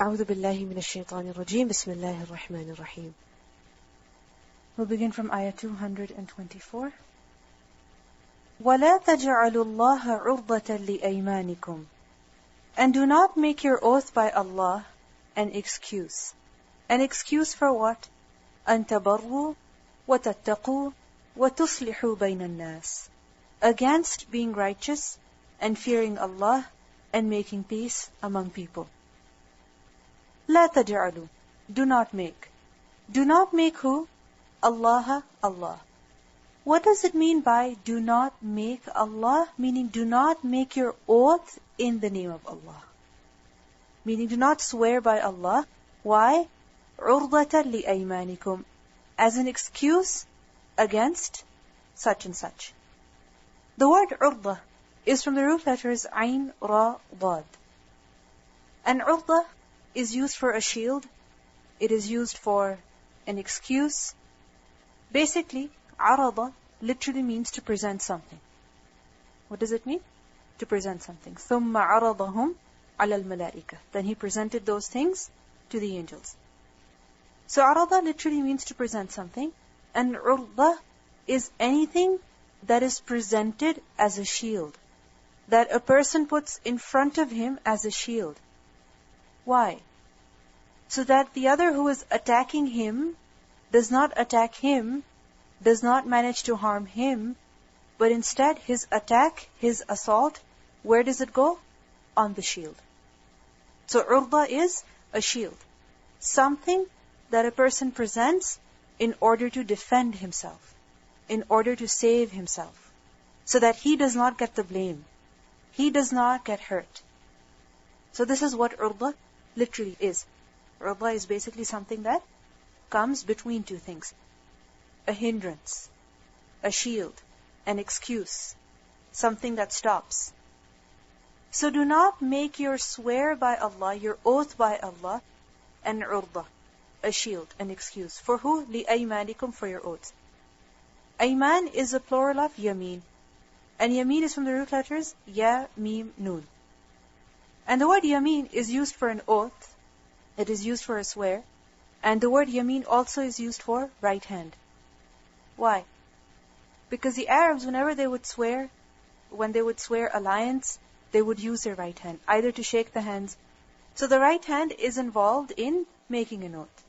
أعوذ بالله من الشيطان الرجيم بسم الله الرحمن الرحيم. We'll begin from ayah 224. وَلَا تَجْعَلُوا اللَّهَ عُرْضَةً لِأَيْمَانِكُمْ. And do not make your oath by Allah an excuse. An excuse for what? أَن تَبَرُّوا وَتَتَّقُوا وَتُصْلِحُوا بَيْنَ النَّاسِ. Against being righteous and fearing Allah and making peace among people. لا تجعلوا. Do not make. Do not make who? Allah, Allah. What does it mean by do not make Allah? Meaning do not make your oath in the name of Allah. Meaning do not swear by Allah. Why? عُرْضَةً لِأَيْمَانِكُمْ. As an excuse against such and such. The word عُرْضَة is from the root letters Ain, Ra, Dad. And عُرْضَة is used for a shield. It is used for an excuse. Basically, عَرَضَ literally means to present something. What does it mean? To present something. ثُمَّ عَرَضَهُمْ عَلَى الْمَلَائِكَةِ. Then he presented those things to the angels. So عَرَضَ literally means to present something. And عُرْضَة is anything that is presented as a shield. That a person puts in front of him as a shield. Why? So that the other who is attacking him does not attack him, does not manage to harm him, but instead his attack, his assault, where does it go? On the shield. So urda is a shield. Something that a person presents in order to defend himself, in order to save himself, so that he does not get the blame. He does not get hurt. So this is what urda literally is. Urda is basically something that comes between two things. A hindrance, a shield, an excuse, something that stops. So do not make your swear by Allah, your oath by Allah, an urda, a shield, an excuse. For who? لِأَيْمَانِكُمْ, for your oaths. Ayman is a plural of yameen. And yameen is from the root letters ya, mim, nun. And the word yameen is used for an oath. It is used for a swear. And the word yameen also is used for right hand. Why? Because the Arabs, whenever they would swear, when they would swear alliance, they would use their right hand, either to shake the hands. So the right hand is involved in making an oath.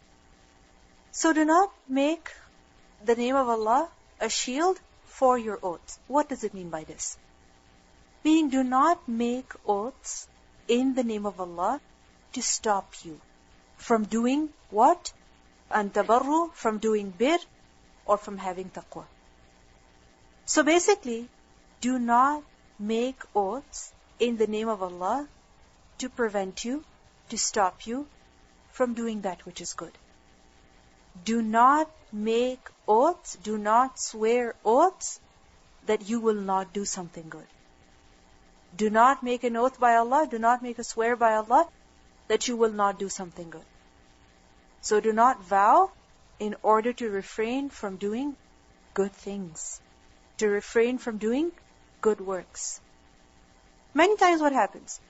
So do not make the name of Allah a shield for your oaths. What does it mean by this? Meaning do not make oaths in the name of Allah to stop you from doing what? An tabarru, from doing bir, or from having taqwa. So basically, do not make oaths in the name of Allah to prevent you, to stop you from doing that which is good. Do not make oaths, do not swear oaths that you will not do something good. Do not make an oath by Allah, do not make a swear by Allah that you will not do something good. So do not vow in order to refrain from doing good things, to refrain from doing good works. Many times what happens?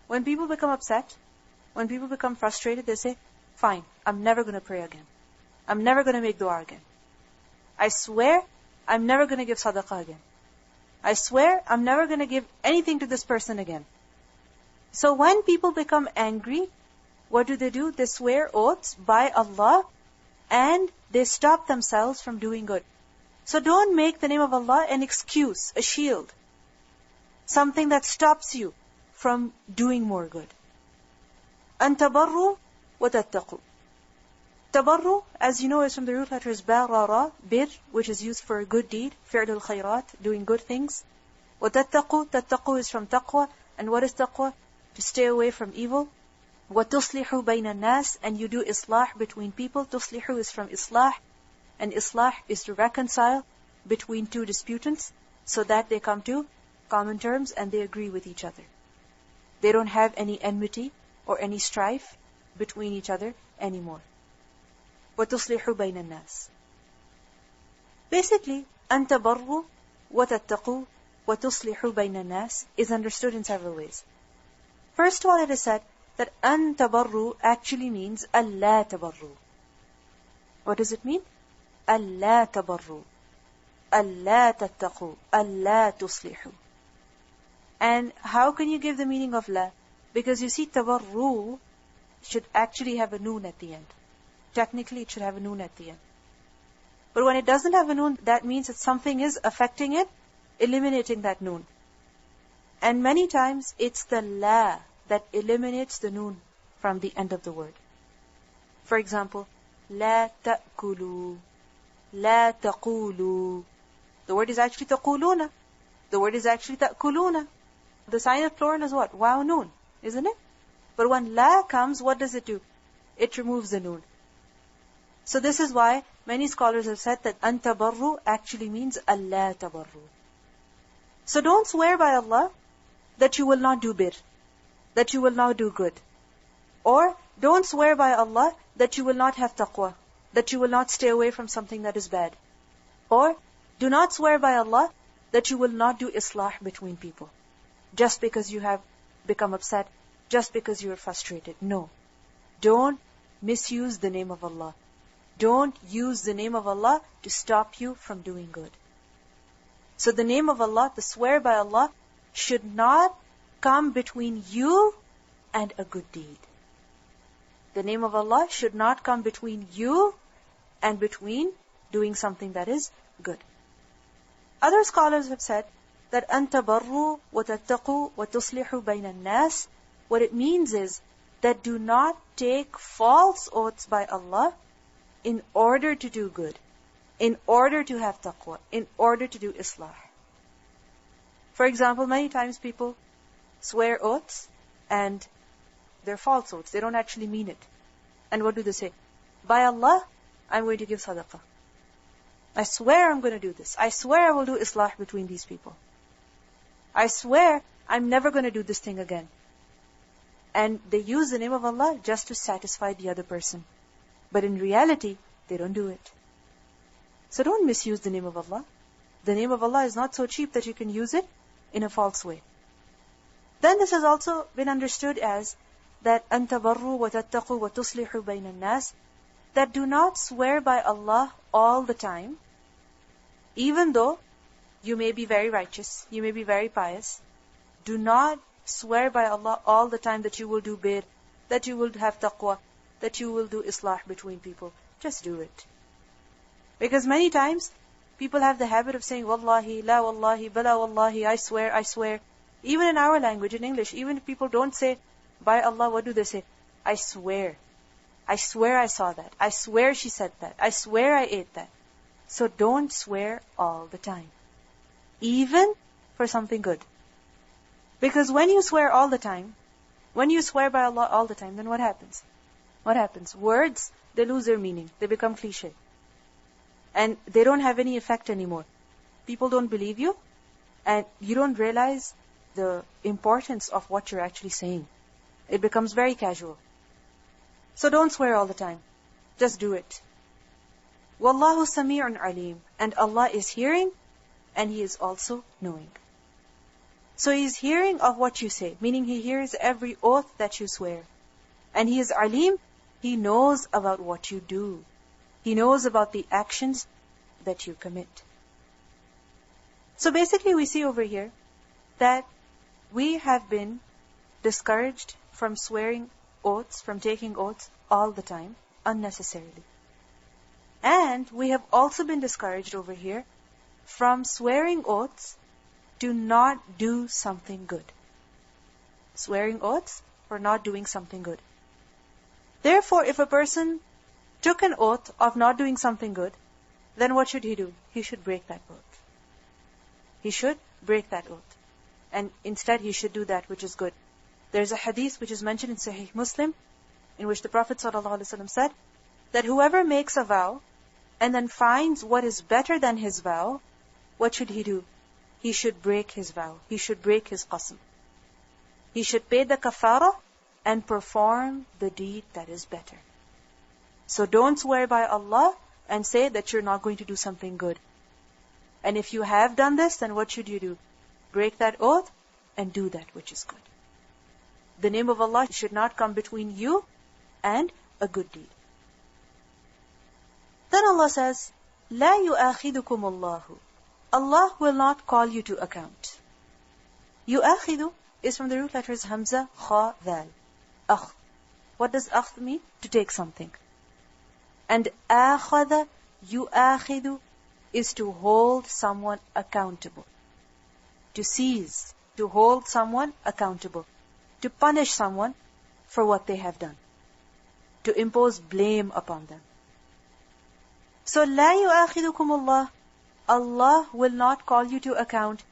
When people become upset, when people become frustrated, they say, fine, I'm never going to pray again. I'm never going to make dua again. I swear, I'm never going to give sadaqah again. I swear, I'm never going to give anything to this person again. So when people become angry, what do? They swear oaths by Allah and they stop themselves from doing good. So don't make the name of Allah an excuse, a shield. Something that stops you from doing more good. أَن تَبَرُّوا وَتَتَّقُوا. Tabarru, as you know, is from the root letters ba, ra, ra, bir, which is used for a good deed, fi'lul khayrat, doing good things. وَتَتَّقُوا, tattaqu is from taqwa. And what is taqwa? To stay away from evil. وَتُصْلِحُوا بَيْنَ النَّاسِ, and you do islah between people. Tuslihu is from islah, and islah is to reconcile between two disputants, so that they come to common terms and they agree with each other. They don't have any enmity or any strife between each other anymore. وَتُصْلِحُوا بَيْنَ النَّاسِ. Basically, أَن تَبَرُّوا وَتَتَّقُوا وَتُصْلِحُوا بَيْنَ النَّاسِ is understood in several ways. First of all, it is said that an tabarru actually means alla tabarru. What does it mean? Alla tabarru, alla tattaqu, alla tuslihu. And how can you give the meaning of la? Because you see, tabarru should actually have a noon at the end. Technically, it should have a noon at the end. But when it doesn't have a noon, that means that something is affecting it, eliminating that noon. And many times, it's the la that eliminates the noon from the end of the word. For example, la ta'kulu, la taqulu. The word is actually taquluna. The word is actually ta'kuluna. The sign of plural is what? Waw noon, isn't it? But when la comes, what does it do? It removes the noon. So this is why many scholars have said that an tabarru actually means alla tabarru. So don't swear by Allah that you will not do bir, that you will not do good. Or don't swear by Allah that you will not have taqwa, that you will not stay away from something that is bad. Or do not swear by Allah that you will not do islah between people, just because you have become upset, just because you are frustrated. No. Don't misuse the name of Allah. Don't use the name of Allah to stop you from doing good. So the name of Allah, the swear by Allah, should not come between you and a good deed. The name of Allah should not come between you and between doing something that is good. Other scholars have said that an tabarru wa tattaqu wa tuslihu bayna an-nas, what it means is that do not take false oaths by Allah in order to do good, in order to have taqwa, in order to do islah. For example, many times people swear oaths and they're false oaths. They don't actually mean it. And what do they say? By Allah, I'm going to give sadaqah. I swear I'm going to do this. I swear I will do islah between these people. I swear I'm never going to do this thing again. And they use the name of Allah just to satisfy the other person. But in reality, they don't do it. So don't misuse the name of Allah. The name of Allah is not so cheap that you can use it in a false way. Then this has also been understood as that an tabarru wa tattaqu wa tuslihu bayna an-nas, that do not swear by Allah all the time, even though you may be very righteous, you may be very pious. Do not swear by Allah all the time that you will do bir, that you will have taqwa, that you will do islah between people. Just do it. Because many times, people have the habit of saying, Wallahi, la wallahi, bala wallahi, I swear, I swear. Even in our language, in English, even if people don't say, by Allah, what do they say? I swear. I swear I saw that. I swear she said that. I swear I ate that. So don't swear all the time. Even for something good. Because when you swear all the time, when you swear by Allah all the time, then what happens? What happens? Words, they lose their meaning. They become cliché. And they don't have any effect anymore. People don't believe you, and you don't realize the importance of what you're actually saying. It becomes very casual. So don't swear all the time. Just do it. Wallahu sami'un alim. And Allah is hearing, and He is also knowing. So He is hearing of what you say, meaning He hears every oath that you swear. And He is alim, He knows about what you do. He knows about the actions that you commit. So basically we see over here that we have been discouraged from swearing oaths, from taking oaths all the time, unnecessarily. And we have also been discouraged over here from swearing oaths to not do something good. Swearing oaths for not doing something good. Therefore, if a person took an oath of not doing something good, then what should he do? He should break that oath. He should break that oath. And instead he should do that which is good. There's a hadith which is mentioned in Sahih Muslim, in which the Prophet ﷺ said, that whoever makes a vow, and then finds what is better than his vow, what should he do? He should break his vow. He should break his qasm. He should pay the kafara and perform the deed that is better. So don't swear by Allah and say that you're not going to do something good. And if you have done this, then what should you do? Break that oath and do that which is good. The name of Allah should not come between you and a good deed. Then Allah says, لا يؤاخذكم الله. Allah will not call you to account. يؤاخذ is from the root letters Hamza, Kha, Dal. Akh. What does akh mean? To take something. And آخذ, يؤاخذ is to hold someone accountable. To seize, to hold someone accountable. To punish someone for what they have done. To impose blame upon them. So, لا يؤاخذكم الله. Allah will not call you to account,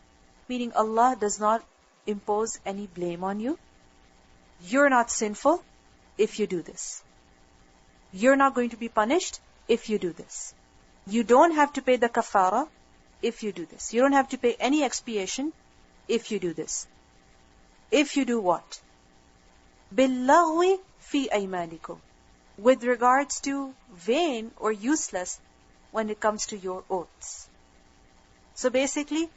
meaning Allah does not impose any blame on you. You're not sinful if you do this. You're not going to be punished if you do this. You don't have to pay the kafara if you do this. You don't have to pay any expiation if you do this. If you do what? بِاللَّغْوِ فِي أَيْمَانِكُمْ. With regards to vain or useless when it comes to your oaths. So basically,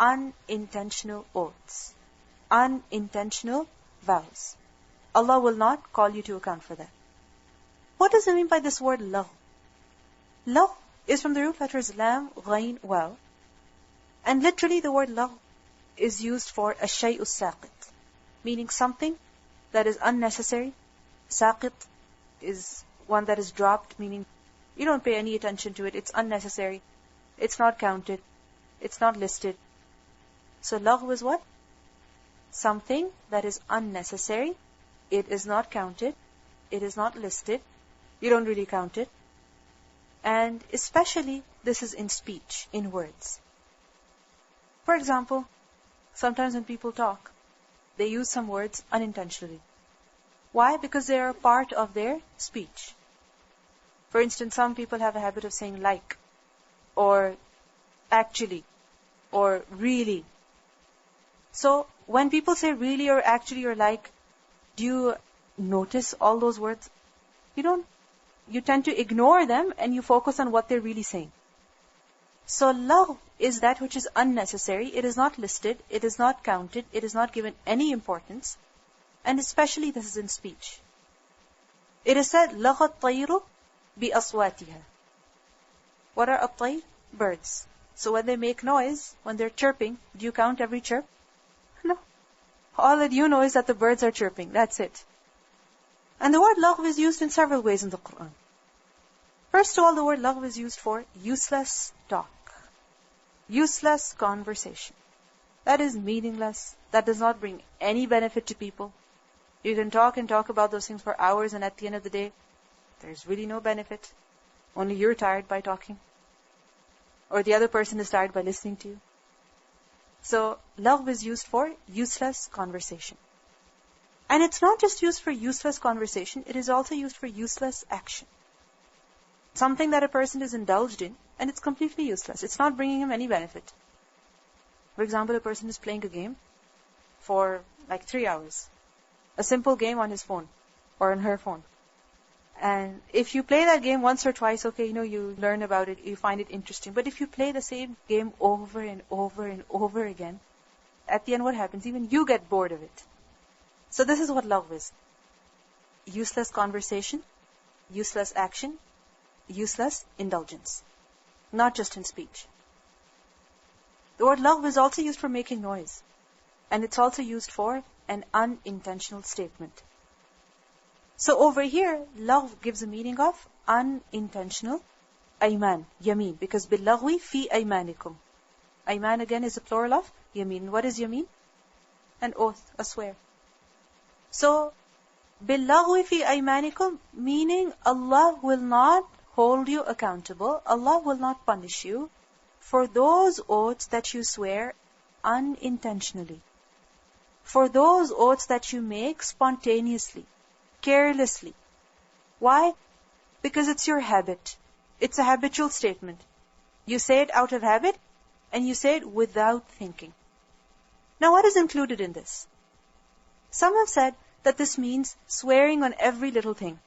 unintentional oaths. Unintentional vows. Allah will not call you to account for that. What does it mean by this word lagh? Lagh is from the root letters lam, ghain, waw. And literally the word lagh is used for ash-shay'u saqit, meaning something that is unnecessary. Saqit is one that is dropped, meaning you don't pay any attention to it. It's unnecessary. It's not counted. It's not listed. So lagh is what? Something that is unnecessary. It is not counted. It is not listed. You don't really count it. And especially this is in speech, in words. For example, sometimes when people talk, they use some words unintentionally. Why? Because they are a part of their speech. For instance, some people have a habit of saying like, or actually, or really. So, when people say really or actually or like, do you notice all those words? You don't. You tend to ignore them and you focus on what they're really saying. So, lagh is that which is unnecessary. It is not listed. It is not counted. It is not given any importance. And especially this is in speech. It is said, لَغَ الطَّيْرُ بِأَصْوَاتِهَا. What are at-tayr? Birds. So when they make noise, when they're chirping, do you count every chirp? No. All that you know is that the birds are chirping. That's it. And the word lagh is used in several ways in the Quran. First of all, the word lagh is used for useless talk. Useless conversation. That is meaningless. That does not bring any benefit to people. You can talk and talk about those things for hours, and at the end of the day, there's really no benefit. Only you're tired by talking. Or the other person is tired by listening to you. So, lagh is used for useless conversation. And it's not just used for useless conversation, it is also used for useless action. Something that a person is indulged in, and it's completely useless. It's not bringing him any benefit. For example, a person is playing a game for like 3 hours. A simple game on his phone, or on her phone. And if you play that game once or twice, okay, you learn about it, you find it interesting. But if you play the same game over and over and over again, at the end what happens? Even you get bored of it. So this is what lagh is. Useless conversation, useless action, useless indulgence. Not just in speech. The word lagh is also used for making noise. And it's also used for an unintentional statement. So over here, lagh gives a meaning of unintentional ayman, yameen. Because billaghwi fi aymanikum. Ayman again is a plural of yameen. What is yameen? An oath, a swear. So, billaghwi fi aymanikum, meaning Allah will not hold you accountable. Allah will not punish you for those oaths that you swear unintentionally. For those oaths that you make spontaneously, carelessly. Why? Because it's your habit. It's a habitual statement. You say it out of habit, and you say it without thinking. Now what is included in this? Some have said that this means swearing on every little thing.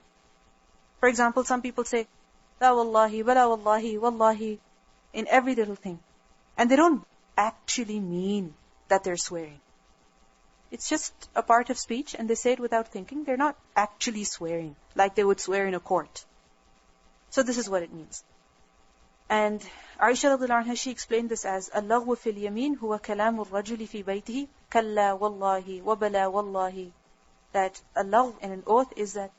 For example, some people say, La wallahi, bala wallahi, wallahi, in every little thing. And they don't actually mean that they're swearing. It's just a part of speech and they say it without thinking. They're not actually swearing like they would swear in a court. So this is what it means. And Aisha radiallahu anha, she explained this as اللغو في اليمين هو كلام الرجل في بيته كلا والله وبلا والله. That a lagh and an oath is that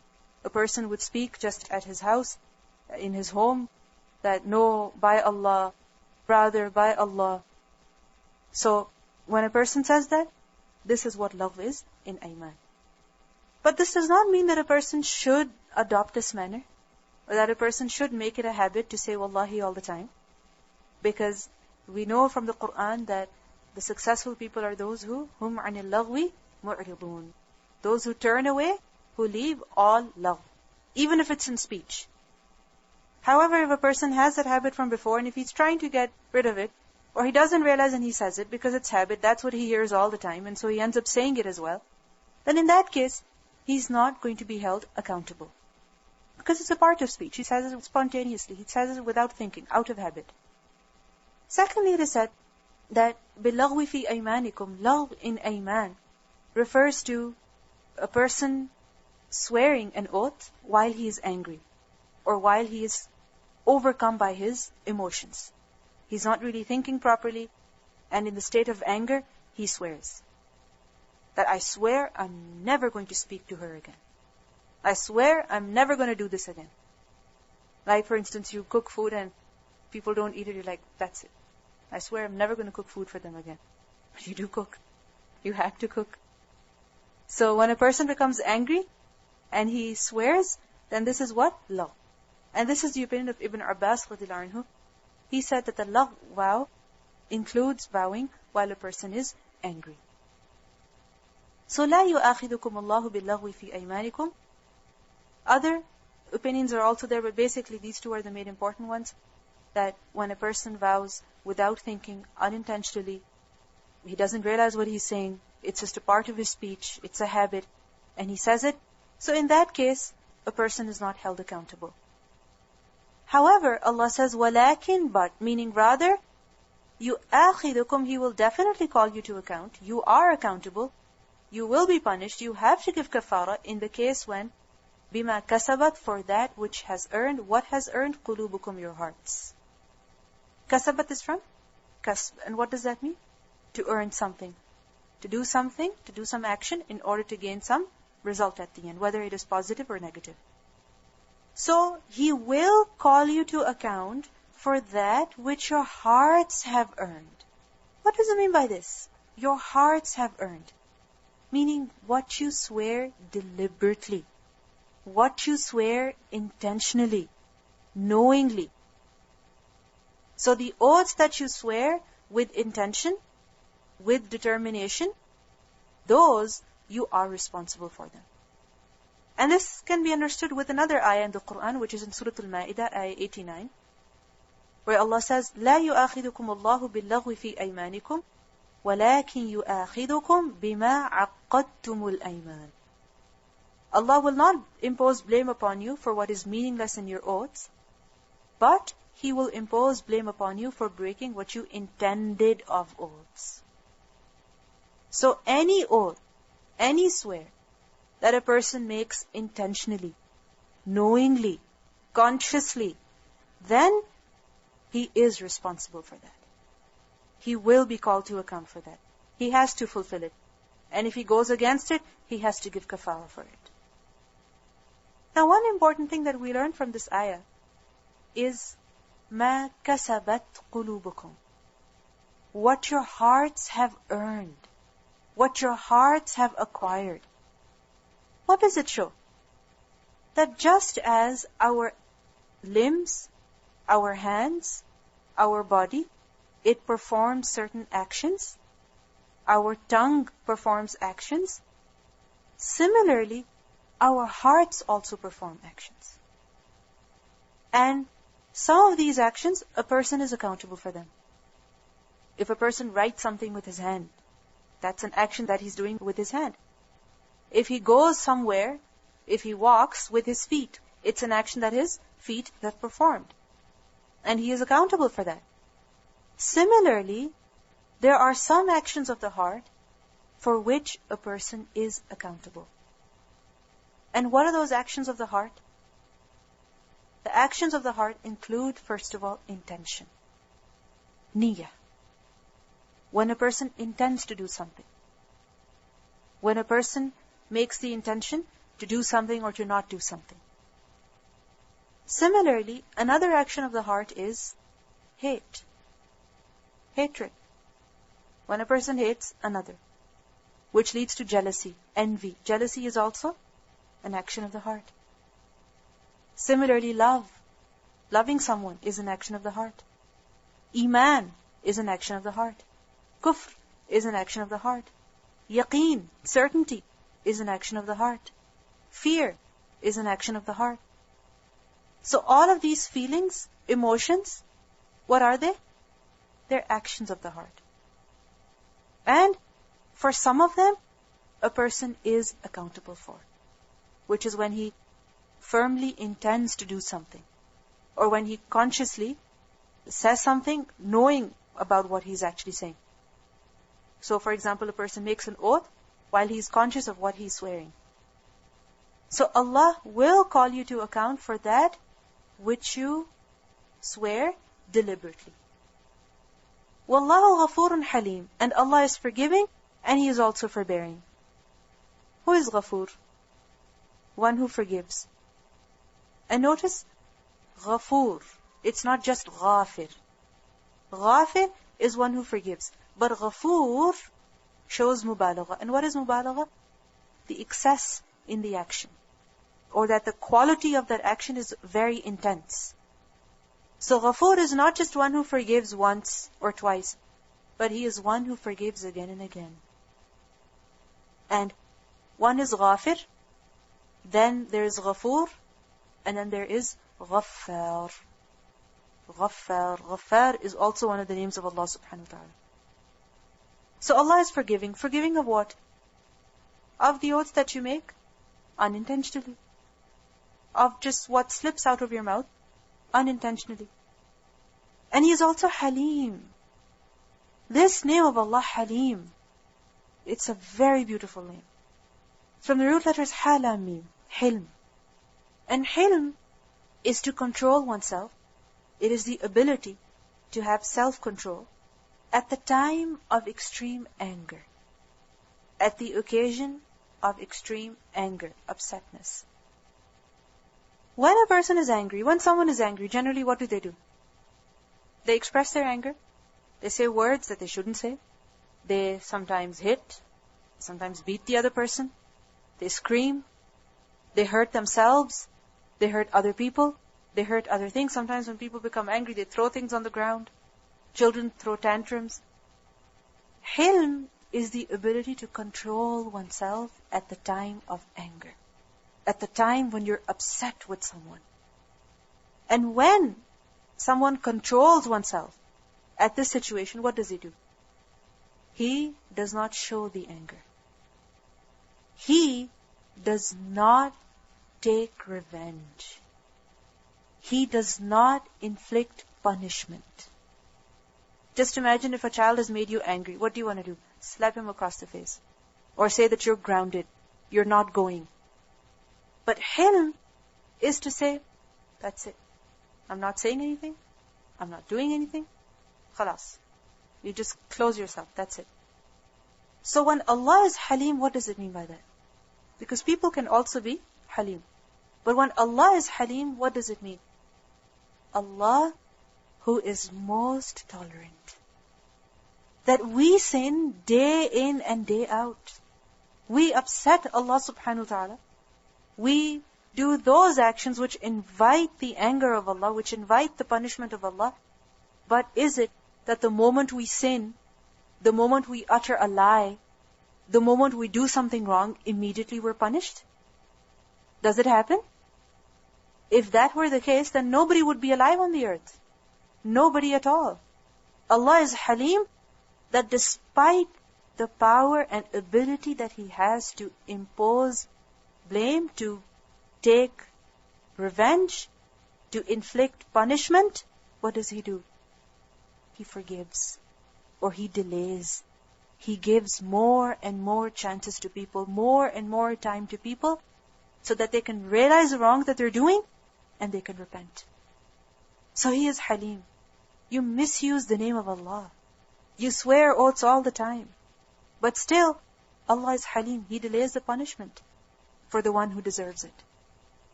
a person would speak just at his house, in his home, that no, by Allah, brother, by Allah. So when a person says that, this is what lagh is in Ayman. But this does not mean that a person should adopt this manner, or that a person should make it a habit to say Wallahi all the time. Because we know from the Quran that the successful people are those who hum anil laghwi mu'ridun. Those who turn away, who leave all lagh, even if it's in speech. However, if a person has that habit from before, and if he's trying to get rid of it, or he doesn't realize and he says it because it's habit, that's what he hears all the time, and so he ends up saying it as well, then in that case, he's not going to be held accountable. Because it's a part of speech. He says it spontaneously. He says it without thinking, out of habit. Secondly, it is said that بِاللَّغْوِ فِي أَيْمَانِكُمْ, lagh in Ayman refers to a person swearing an oath while he is angry, or while he is overcome by his emotions. He's not really thinking properly, and in the state of anger, he swears. That I swear I'm never going to speak to her again. I swear I'm never going to do this again. Like for instance, you cook food and people don't eat it, you're like, that's it. I swear I'm never going to cook food for them again. But you do cook. You have to cook. So when a person becomes angry and he swears, then this is what? Lagh. And this is the opinion of Ibn Abbas radiallahu anhu. He said that the lagh vow includes vowing while a person is angry. So لا يؤاخذكم الله باللغو في أيمانكم. Other opinions are also there, but basically these two are the main important ones. That when a person vows without thinking, unintentionally, he doesn't realize what he's saying, it's just a part of his speech, it's a habit, and he says it, so in that case, a person is not held accountable. However, Allah says, وَلَكِنْ, but, meaning rather, يُؤَاخِذُكُمْ, He will definitely call you to account, you are accountable, you will be punished, you have to give kafara in the case when بِمَا كَسَبَتْ, for that which has earned, what has earned? قُلُوبُكُمْ, your hearts. Kasabat is from kasb. And what does that mean? To earn something. To do something, to do some action in order to gain some result at the end, whether it is positive or negative. So, He will call you to account for that which your hearts have earned. What does it mean by this? Your hearts have earned. Meaning what you swear deliberately. What you swear intentionally, knowingly. So the oaths that you swear with intention, with determination, those you are responsible for them. And this can be understood with another ayah in the Quran, which is in Surah Al-Ma'idah, ayah 89, where Allah says, لا يؤاخذكم الله باللغو في أيمانكم ولكن يؤاخذكم بما عقدتم الأيمان. Allah will not impose blame upon you for what is meaningless in your oaths, but He will impose blame upon you for breaking what you intended of oaths. So any oath, any swear that a person makes intentionally, knowingly, consciously, then he is responsible for that. He will be called to account for that. He has to fulfill it. And if he goes against it, he has to give kafara for it. Now, one important thing that we learn from this ayah is مَا كَسَبَتْ قُلُوبُكُمْ. What your hearts have earned. What your hearts have acquired. What does it show? That just as our limbs, our hands, our body, it performs certain actions, our tongue performs actions, similarly, our hearts also perform actions. And some of these actions, a person is accountable for them. If a person writes something with his hand, that's an action that he's doing with his hand. If he goes somewhere, if he walks with his feet, it's an action that his feet have performed. And he is accountable for that. Similarly, there are some actions of the heart for which a person is accountable. And what are those actions of the heart? The actions of the heart include, first of all, intention. Niyyah. When a person intends to do something. When a person makes the intention to do something or to not do something. Similarly, another action of the heart is hate. Hatred. When a person hates another, which leads to jealousy, envy. Jealousy is also an action of the heart. Similarly, love. Loving someone is an action of the heart. Iman is an action of the heart. Kufr is an action of the heart. Yaqeen, certainty, is an action of the heart. Fear is an action of the heart. So all of these feelings, emotions, what are they? They're actions of the heart. And for some of them, a person is accountable for, which is when he firmly intends to do something, or when he consciously says something knowing about what he's actually saying. So for example, a person makes an oath while he's conscious of what he's swearing. So Allah will call you to account for that which you swear deliberately. Wallahu ghafurun halim. And Allah is forgiving and He is also forbearing. Who is Ghafur? One who forgives. And notice, Ghafur. It's not just Ghafir. Ghafir is one who forgives. But Ghafur shows mubalagha. And what is mubalagha? The excess in the action. Or that the quality of that action is very intense. So Ghafur is not just one who forgives once or twice, but He is one who forgives again and again. And one is Ghafir, then there is Ghafur, and then there is Ghaffar. Ghaffar. Ghaffar is also one of the names of Allah subhanahu wa ta'ala. So Allah is forgiving. Forgiving of what? Of the oaths that you make unintentionally. Of just what slips out of your mouth unintentionally. And He is also Halim. This name of Allah, Halim, it's a very beautiful name. From the root letters Halamim, Hilm. And Hilm is to control oneself. It is the ability to have self-control at the time of extreme anger. At the occasion of extreme anger, upsetness. When a person is angry, when someone is angry, generally what do? They express their anger. They say words that they shouldn't say. They sometimes hit, sometimes beat the other person. They scream. They hurt themselves. They hurt other people. They hurt other things. Sometimes when people become angry, they throw things on the ground. Children throw tantrums. Hilm is the ability to control oneself at the time of anger. At the time when you're upset with someone. And when someone controls oneself at this situation, what does he do? He does not show the anger. He does not take revenge. He does not inflict punishment. Just imagine if a child has made you angry. What do you want to do? Slap him across the face. Or say that you're grounded. You're not going. But Hilm is to say, that's it. I'm not saying anything. I'm not doing anything. Khalas. You just close yourself. That's it. So when Allah is Halim, what does it mean by that? Because people can also be Halim. But when Allah is Halim, what does it mean? Allah who is most tolerant. That we sin day in and day out. We upset Allah subhanahu wa ta'ala. We do those actions which invite the anger of Allah, which invite the punishment of Allah. But is it that the moment we sin, the moment we utter a lie, the moment we do something wrong, immediately we're punished? Does it happen? If that were the case, then nobody would be alive on the earth. Nobody at all. Allah is Halim, that despite the power and ability that He has to impose blame, to take revenge, to inflict punishment, what does He do? He forgives, or He delays, He gives more and more chances to people, more and more time to people, so that they can realize the wrong that they're doing and they can repent. So He is Halim. You misuse the name of Allah. You swear oaths all the time. But still, Allah is Halim. He delays the punishment for the one who deserves it.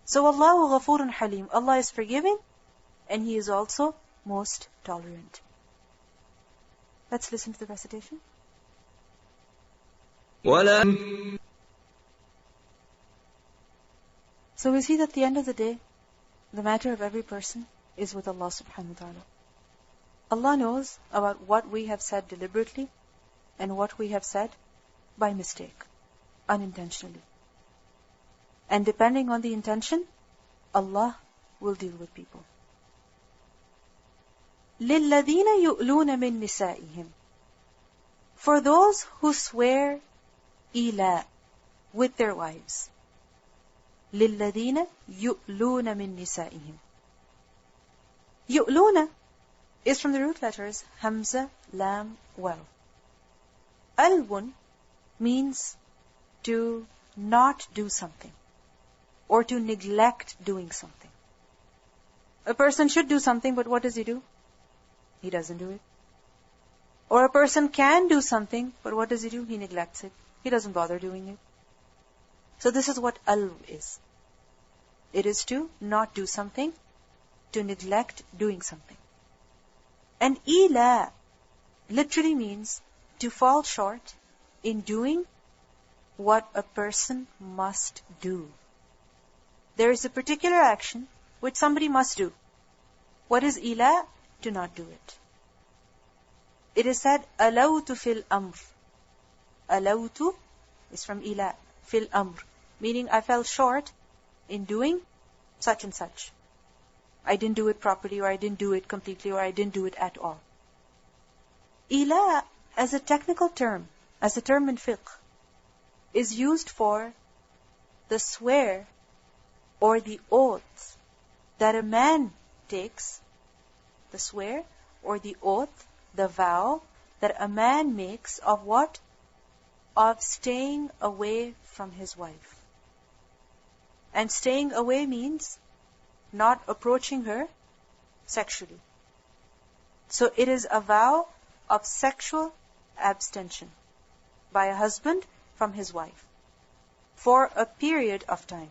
So Allahu Ghafurun Halim. Allah is forgiving and He is also most tolerant. Let's listen to the recitation. So we see that at the end of the day, the matter of every person is with Allah subhanahu wa ta'ala. Allah knows about what we have said deliberately and what we have said by mistake, unintentionally. And depending on the intention, Allah will deal with people. لِلَّذِينَ يُؤْلُونَ مِن نِسَائِهِمْ. For those who swear ila with their wives. لِلَّذِينَ يُؤْلُونَ مِن نِسَائِهِمْ. يُؤْلُونَ is from the root letters Hamza, Lam, Waw. Alwun means to not do something or to neglect doing something. A person should do something, but what does he do? He doesn't do it. Or a person can do something, but what does he do? He neglects it. He doesn't bother doing it. So this is what alw is. It is to not do something, to neglect doing something. And ila literally means to fall short in doing what a person must do. There is a particular action which somebody must do. What is ila? To not do it. It is said, alawtu fil amr. Alawtu is from ila, fil amr, meaning I fell short in doing such and such. I didn't do it properly, or I didn't do it completely, or I didn't do it at all. Ila, as a technical term, as a term in fiqh, is used for the swear or the oath that a man takes, the swear or the oath, the vow that a man makes of what? Of staying away from his wife. And staying away means not approaching her sexually. So it is a vow of sexual abstention by a husband from his wife for a period of time.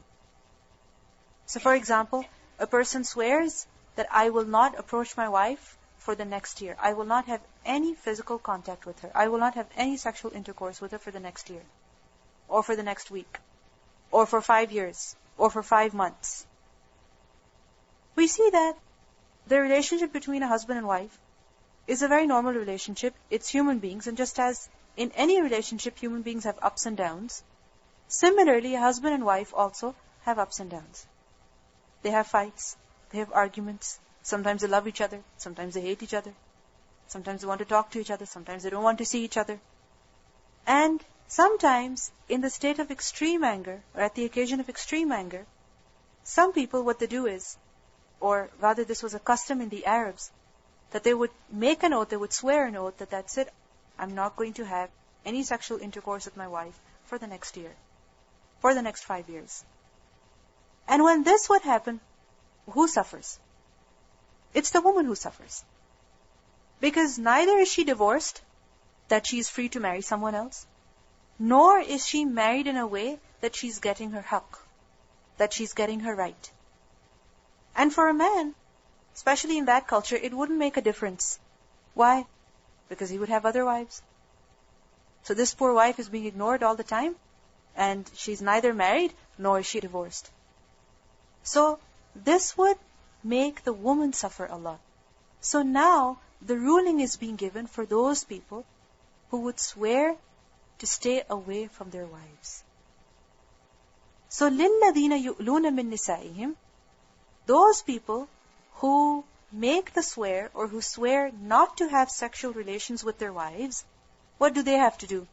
So for example, a person swears that I will not approach my wife for the next year. I will not have any physical contact with her. I will not have any sexual intercourse with her for the next year, or for the next week, or for 5 years, or for 5 months. We see that the relationship between a husband and wife is a very normal relationship. It's human beings, and just as in any relationship, human beings have ups and downs, similarly, a husband and wife also have ups and downs. They have fights, they have arguments. Sometimes they love each other, sometimes they hate each other. Sometimes they want to talk to each other, sometimes they don't want to see each other. And sometimes, in the state of extreme anger, or at the occasion of extreme anger, some people, what they do is, or rather this was a custom in the Arabs, that they would make an oath, they would swear an oath that that's it, I'm not going to have any sexual intercourse with my wife for the next year, for the next 5 years. And when this would happen, who suffers? It's the woman who suffers. Because neither is she divorced, that she is free to marry someone else, nor is she married in a way that she's getting her haqq, that she's getting her right. And for a man, especially in that culture, it wouldn't make a difference. Why? Because he would have other wives. So this poor wife is being ignored all the time, and she's neither married nor is she divorced. So this would make the woman suffer a lot. So now the ruling is being given for those people who would swear to stay away from their wives. So لِلَّذِينَ يُؤْلُونَ مِن نِسَائِهِمْ, those people who make the swear or who swear not to have sexual relations with their wives, what do they have to do?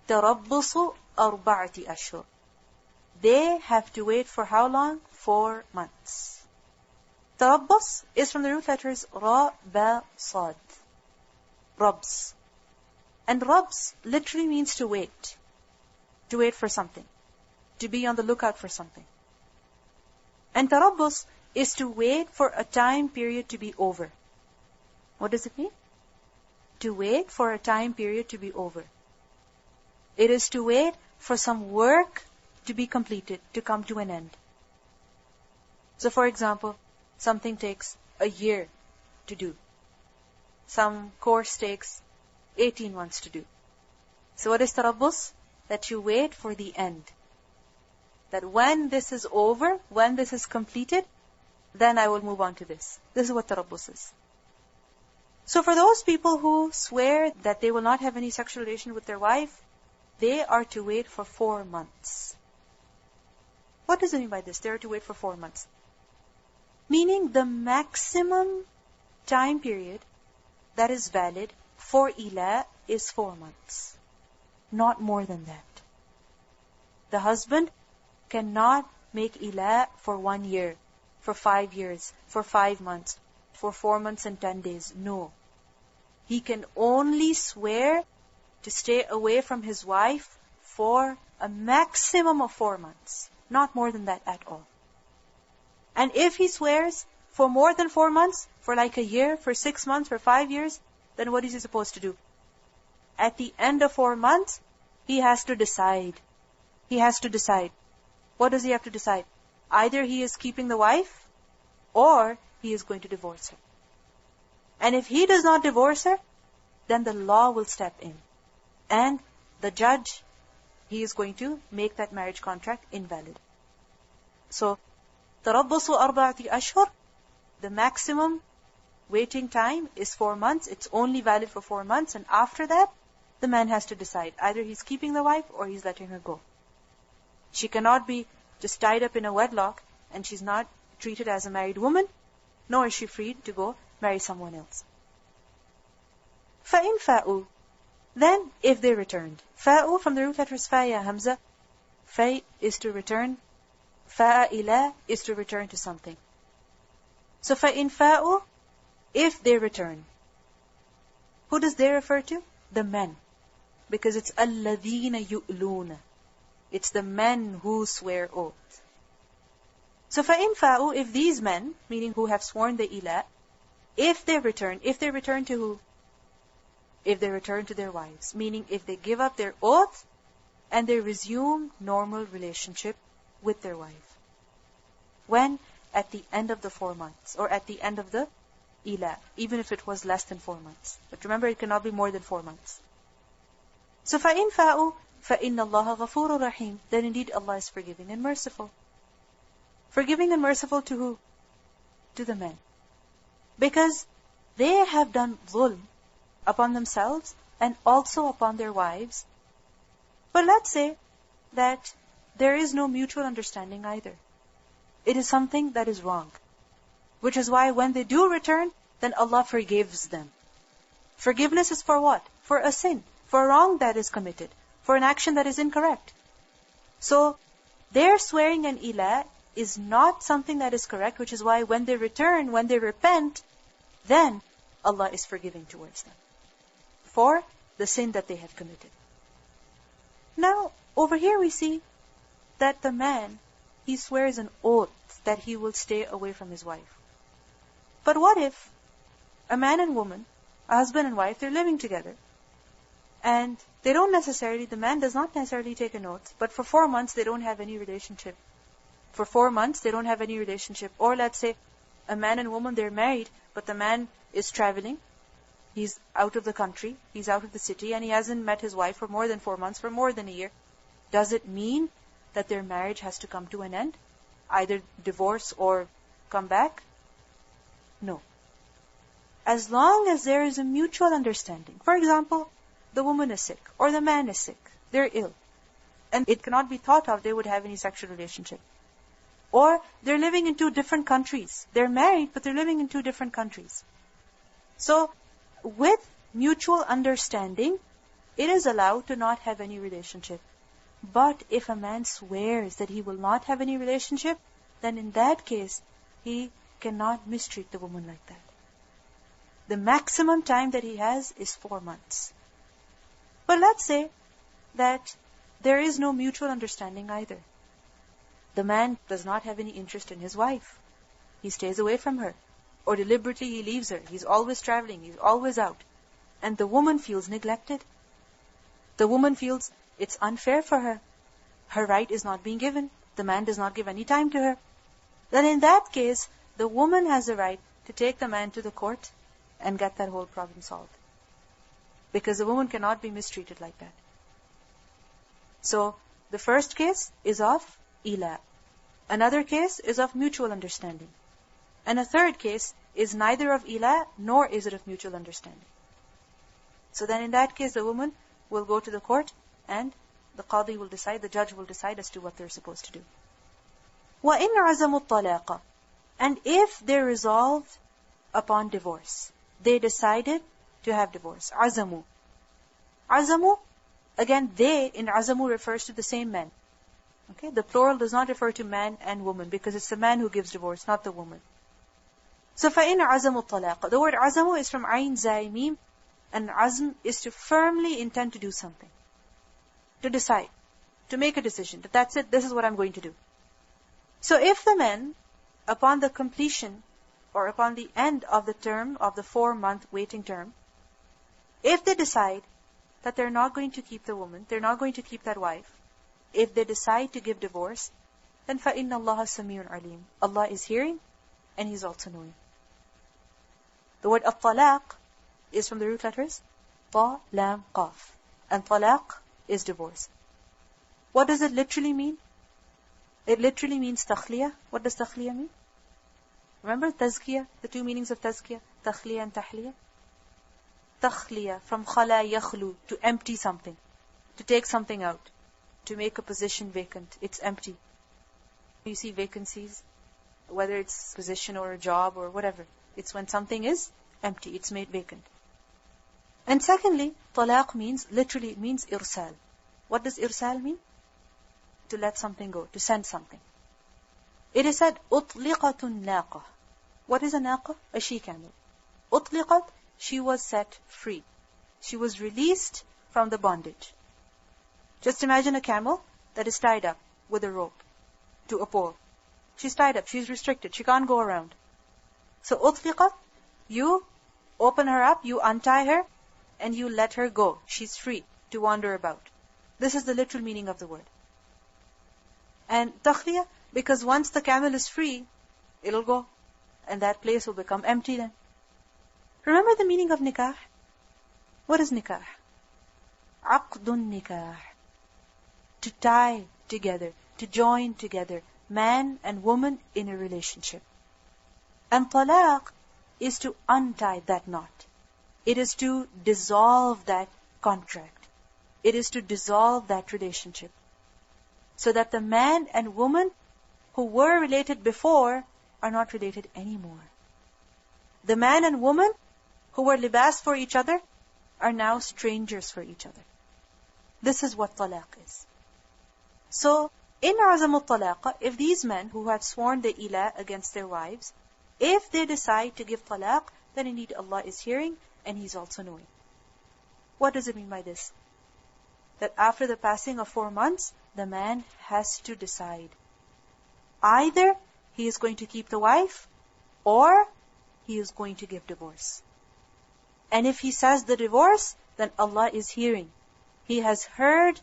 تَرَبُّصُ أَرْبَعَةِ أَشْهُرٍ. They have to wait for how long? 4 months. Tarabbus is from the root letters Ra, Ba, Sad. Rabs. And rabs literally means to wait for something, to be on the lookout for something. And tarabbus is to wait for a time period to be over. What does it mean? To wait for a time period to be over. It is to wait for some work to be completed, to come to an end. So for example, something takes a year to do. Some course takes 18 months to do. So what is tarabbus? That you wait for the end. That when this is over, when this is completed, then I will move on to this. This is what tarabbus is. So for those people who swear that they will not have any sexual relation with their wife, they are to wait for 4 months. What does it mean by this? They are to wait for 4 months. Meaning the maximum time period that is valid for ila is 4 months. Not more than that. The husband cannot make ila for 1 year, for 5 years, for 5 months, for 4 months and 10 days. No. He can only swear to stay away from his wife for a maximum of 4 months. Not more than that at all. And if he swears for more than 4 months, for like a year, for 6 months, for 5 years, then what is he supposed to do? At the end of 4 months, he has to decide. He has to decide. What does he have to decide? Either he is keeping the wife, or he is going to divorce her. And if he does not divorce her, then the law will step in. And the judge, he is going to make that marriage contract invalid. So, تَرَبَّصُوا أَرْبَعَةِ أَشْهُرٍ, the maximum waiting time is 4 months. It's only valid for 4 months. And after that, the man has to decide. Either he's keeping the wife or he's letting her go. She cannot be just tied up in a wedlock and she's not treated as a married woman, nor is she free to go marry someone else. فَإِنْ فَاءُوا, then if they returned. فَاءُوا from the root letters fa ya hamza. Fa is to return. Fa'a ila is to return to something. So فَإِنْ فَاءُوا, if they return. Who does they refer to? The men. Because it's الَّذِينَ يُؤْلُونَ. It's the men who swear oath. So فَإِنْ فَاءُوا, if these men, meaning who have sworn the ila, if they return to who? If they return to their wives. Meaning if they give up their oath and they resume normal relationship with their wife. When? At the end of the 4 months. Or at the end of the ila. Even if it was less than 4 months. But remember, it cannot be more than 4 months. So فَإِنْ فَاءُوا فَإِنَّ اللَّهَ غَفُورٌ رَحِيمٌ, then indeed Allah is forgiving and merciful. Forgiving and merciful to who? To the men. Because they have done dhulm upon themselves and also upon their wives. But let's say that there is no mutual understanding either. It is something that is wrong. Which is why when they do return, then Allah forgives them. Forgiveness is for what? For a sin. For a wrong that is committed. For an action that is incorrect. So, their swearing an ila is not something that is correct, which is why when they return, when they repent, then Allah is forgiving towards them. For the sin that they have committed. Now, over here we see that the man, he swears an oath that he will stay away from his wife. But what if a man and woman, a husband and wife, they're living together, and they don't necessarily, the man does not necessarily take an oath, but for 4 months they don't have any relationship. For 4 months they don't have any relationship. Or let's say a man and woman, they're married, but the man is traveling. He's out of the country, he's out of the city, and he hasn't met his wife for more than 4 months, for more than a year. Does it mean that their marriage has to come to an end? Either divorce or come back? No. As long as there is a mutual understanding. For example, the woman is sick, or the man is sick, they're ill, and it cannot be thought of they would have any sexual relationship. Or they're living in 2 different countries. They're married, but they're living in 2 different countries. So, with mutual understanding, it is allowed to not have any relationship. But if a man swears that he will not have any relationship, then in that case, he cannot mistreat the woman like that. The maximum time that he has is 4 months. But let's say that there is no mutual understanding either. The man does not have any interest in his wife. He stays away from her. Or deliberately he leaves her. He's always traveling. He's always out. And the woman feels neglected. The woman feels it's unfair for her. Her right is not being given. The man does not give any time to her. Then in that case, the woman has the right to take the man to the court and get that whole problem solved. Because the woman cannot be mistreated like that. So, the first case is of ila. Another case is of mutual understanding. And a third case is neither of ila nor is it of mutual understanding. So then in that case, the woman will go to the court and the qadi will decide, the judge will decide as to what they're supposed to do. وَإِنْ عَزَمُوا الطَّلَاقَ. And if they resolved upon divorce, they decided to have divorce. عَزَمُوا. عَزَمُوا, again, they in عَزَمُوا refers to the same man. Okay, the plural does not refer to man and woman because it's the man who gives divorce, not the woman. So فَإِنْ عَزَمُوا الطَّلَاقَ. The word عَزَمُوا is from عَيْن زَاي ميم, and azm is to firmly intend to do something. To decide. To make a decision. That's it, this is what I'm going to do. So if the men, upon the completion or upon the end of the term, of the 4-month waiting term, if they decide that they're not going to keep the woman, they're not going to keep that wife, if they decide to give divorce, then فَإِنَّ اللَّهَ سَمِيعٌ عَلِيمٌ. Allah is hearing and He's also knowing. The word at-talaq is from the root letters ta, lam, qaf. And talaq is divorce. What does it literally mean? It literally means takhliya. What does takhliya mean? Remember tazkiyah, the two meanings of tazkiyah, takhliya and tahliya? Takhliya, from khala yakhlu, to empty something, to take something out, to make a position vacant. It's empty. You see vacancies, whether it's position or a job or whatever. It's when something is empty, it's made vacant. And secondly, talaq means, literally it means irsal. What does irsal mean? To let something go, to send something. It is said, أُطْلِقَةٌ نَاقَةٌ. What is a naqa? A she-camel. أُطْلِقَت, she was set free. She was released from the bondage. Just imagine a camel that is tied up with a rope to a pole. She's tied up, she's restricted, she can't go around. So أُطْلِقَت, you open her up, you untie her, and you let her go. She's free to wander about. This is the literal meaning of the word. And takhliya, because once the camel is free, it'll go. And that place will become empty then. Remember the meaning of nikah? What is nikah? Aqdun nikah. To tie together, to join together, man and woman in a relationship. And talaq is to untie that knot. It is to dissolve that contract. It is to dissolve that relationship. So that the man and woman who were related before are not related anymore. The man and woman who were libas for each other are now strangers for each other. This is what talaq is. So, in azamut talaqa, if these men who have sworn the ila against their wives, if they decide to give talaq, then indeed Allah is hearing and He's also knowing. What does it mean by this? That after the passing of 4 months, the man has to decide. Either he is going to keep the wife, or he is going to give divorce. And if he says the divorce, then Allah is hearing. He has heard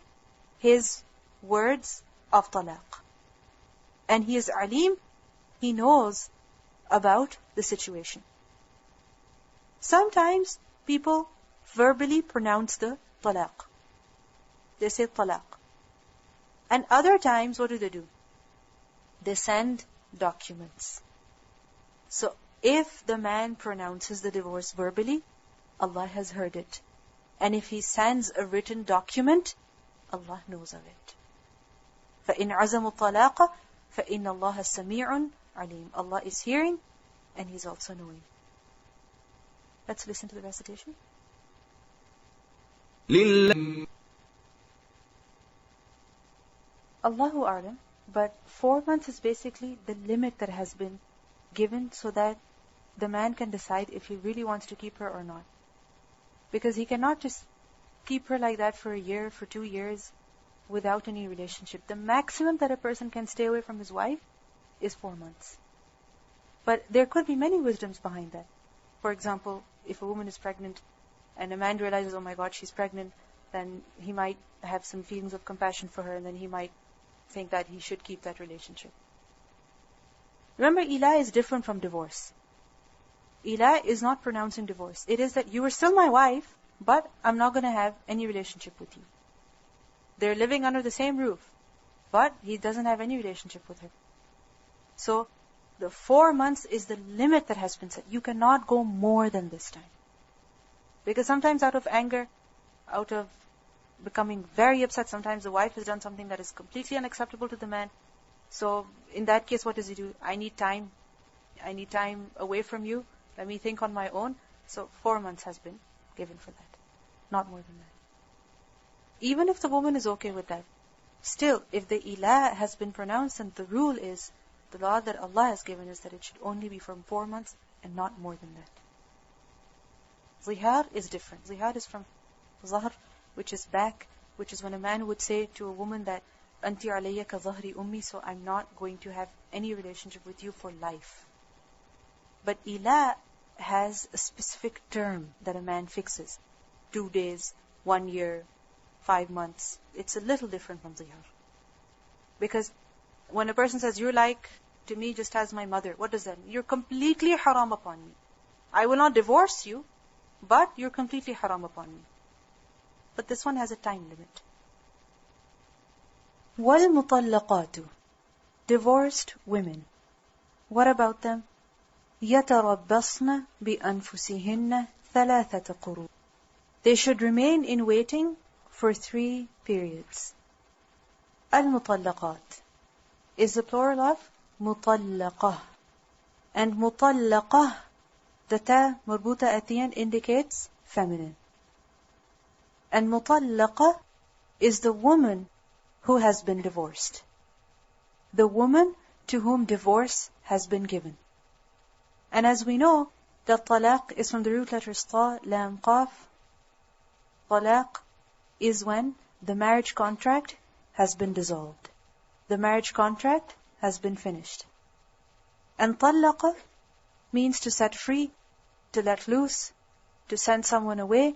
his words of talaq. And He is alim, He knows about the situation. Sometimes people verbally pronounce the talaq. They say talaq. And other times, what do? They send documents. So, if the man pronounces the divorce verbally, Allah has heard it. And if he sends a written document, Allah knows of it. فَإِنْ عَزَمُوا الطَّلَاقَ فَإِنَّ اللَّهَ سَمِيعٌ عَلِيمٌ. Allah is hearing and He's also knowing. Let's listen to the recitation. Allahu A'lam, but 4 months is basically the limit that has been given so that the man can decide if he really wants to keep her or not. Because he cannot just keep her like that for a year, for 2 years, without any relationship. The maximum that a person can stay away from his wife is 4 months. But there could be many wisdoms behind that. For example, if a woman is pregnant and a man realizes, oh my God, she's pregnant, then he might have some feelings of compassion for her, and then he might think that he should keep that relationship. Remember, ila is different from divorce. Ila is not pronouncing divorce. It is that you are still my wife, but I'm not going to have any relationship with you. They're living under the same roof, but he doesn't have any relationship with her. So, the 4 months is the limit that has been set. You cannot go more than this time. Because sometimes out of anger, out of becoming very upset, sometimes the wife has done something that is completely unacceptable to the man. So, in that case, what does he do? I need time. I need time away from you. Let me think on my own. So, 4 months has been given for that. Not more than that. Even if the woman is okay with that, still, if the ilah has been pronounced, then the rule is, the law that Allah has given is that it should only be from 4 months and not more than that. Zihar is different. Zihar is from zahr, which is back, which is when a man would say to a woman that, Anti alayya ka zahri ummi, so I'm not going to have any relationship with you for life. But ilah has a specific term that a man fixes. 2 days, 1 year, 5 months. It's a little different from zihar. Because when a person says, you're like to me just as my mother, what does that mean? You're completely haram upon me. I will not divorce you, but you're completely haram upon me. But this one has a time limit. وَالْمُطَلَّقَاتُ, divorced women. What about them? يَتَرَبَّصْنَ بِأَنفُسِهِنَّ ثَلَاثَةَ قُرُوءٍ. They should remain in waiting for 3 periods. Al-Mutallaqat is the plural of Mutallaqah. And Mutallaqah, the ta marbuta at the end indicates feminine. And Mutallaqah is the woman who has been divorced. The woman to whom divorce has been given. And as we know, that talaq is from the root letters ta, lam, qaf. Talaq is when the marriage contract has been dissolved. The marriage contract has been finished. And tallaqa means to set free, to let loose, to send someone away.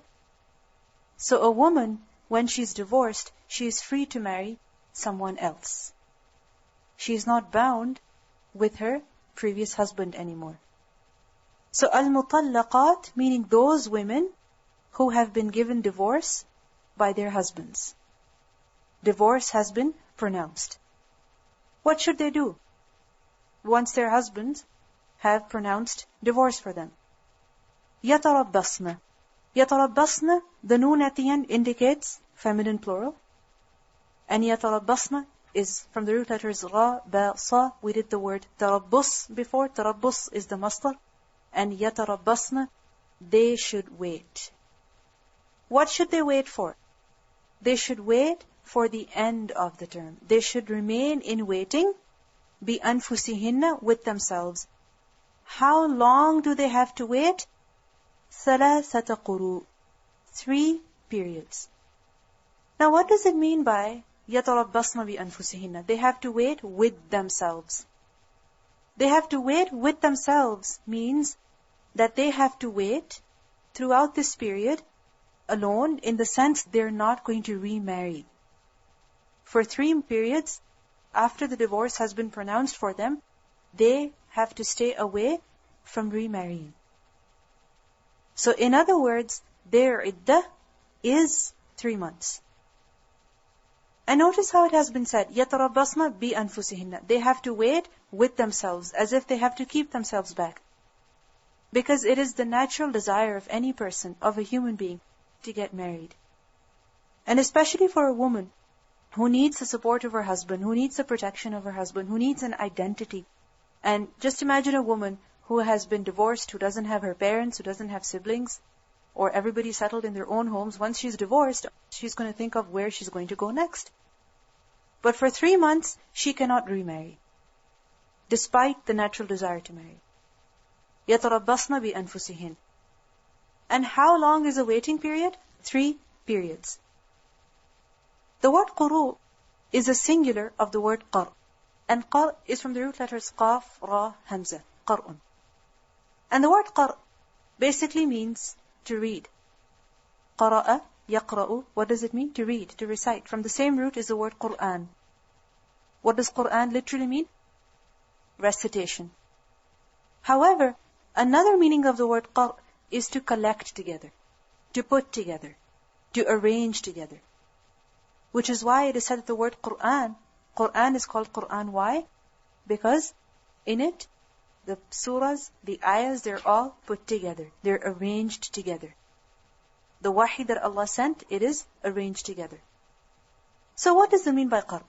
So a woman, when she's divorced, she is free to marry someone else. She is not bound with her previous husband anymore. So al-mutallaqat, meaning those women who have been given divorce by their husbands. Divorce has been pronounced. What should they do once their husbands have pronounced divorce for them? يَتَرَبَّصْنَ. يَتَرَبَّصْنَ, the noon at the end indicates feminine plural. And يَتَرَبَّصْنَ is from the root letters ra, ba, sa. We did the word tarabbus before. Tarabbus is the masdar. And يَتَرَبَّصْنَ, they should wait. What should they wait for? They should wait for the end of the term. They should remain in waiting, بِأَنفُسِهِنَّ, with themselves. How long do they have to wait? ثَلَاثَةَ قُرُوءٍ, 3 periods. Now what does it mean by يَتَرَبَّصْنَ بِأَنفُسِهِنَّ? They have to wait with themselves. They have to wait with themselves means that they have to wait throughout this period alone, in the sense they're not going to remarry. For 3 periods, after the divorce has been pronounced for them, they have to stay away from remarrying. So in other words, their iddah is 3 months. And notice how it has been said, يَتَرَبَّصْنَ بِأَنفُسِهِنَّ. They have to wait with themselves, as if they have to keep themselves back. Because it is the natural desire of any person, of a human being, to get married. And especially for a woman who needs the support of her husband, who needs the protection of her husband, who needs an identity. And just imagine a woman who has been divorced, who doesn't have her parents, who doesn't have siblings, or everybody settled in their own homes. Once she's divorced, she's going to think of where she's going to go next. But for 3 months, she cannot remarry, despite the natural desire to marry. يَتَرَبَّصْنَ بِأَنفُسِهِنَّ. And how long is the waiting period? 3 periods. The word quru is a singular of the word qar. And qar is from the root letters qaf, ra, hamza, qar'un. And the word qar basically means to read. Qara'a, yaqra'u, what does it mean? To read, to recite. From the same root is the word Qur'an. What does Qur'an literally mean? Recitation. However, another meaning of the word qar is to collect together, to put together, to arrange together. Which is why it is said that the word Qur'an is called Qur'an. Why? Because in it, the surahs, the ayahs, they're all put together. They're arranged together. The wahi that Allah sent, it is arranged together. So what does it mean by qar?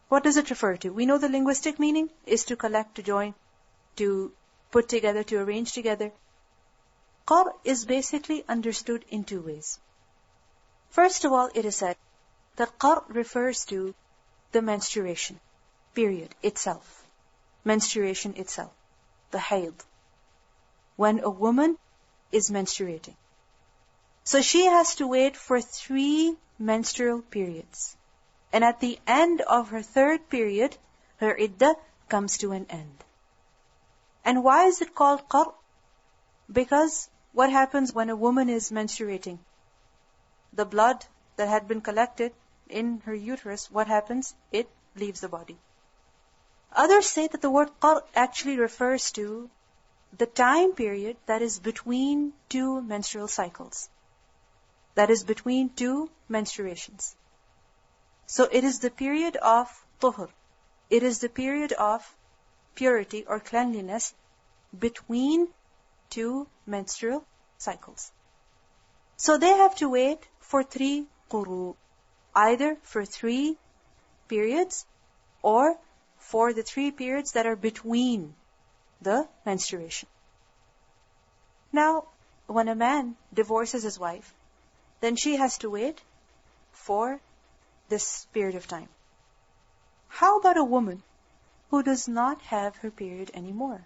What does it refer to? We know the linguistic meaning is to collect, to join, to put together, to arrange together. Qar is basically understood in two ways. First of all, it is said that qar refers to the menstruation, period, itself. Menstruation itself. The hayd. When a woman is menstruating. So she has to wait for 3 menstrual periods. And at the end of her 3rd period, her iddah comes to an end. And why is it called qar? Because what happens when a woman is menstruating? The blood that had been collected in her uterus, what happens? It leaves the body. Others say that the word qar actually refers to the time period that is between 2 menstrual cycles. That is between 2 menstruations. So it is the period of tuhur. It is the period of purity or cleanliness between 2 menstrual cycles. So they have to wait for 3 quru, either for 3 periods or for the 3 periods that are between the menstruation. Now, when a man divorces his wife, then she has to wait for this period of time. How about a woman who does not have her period anymore?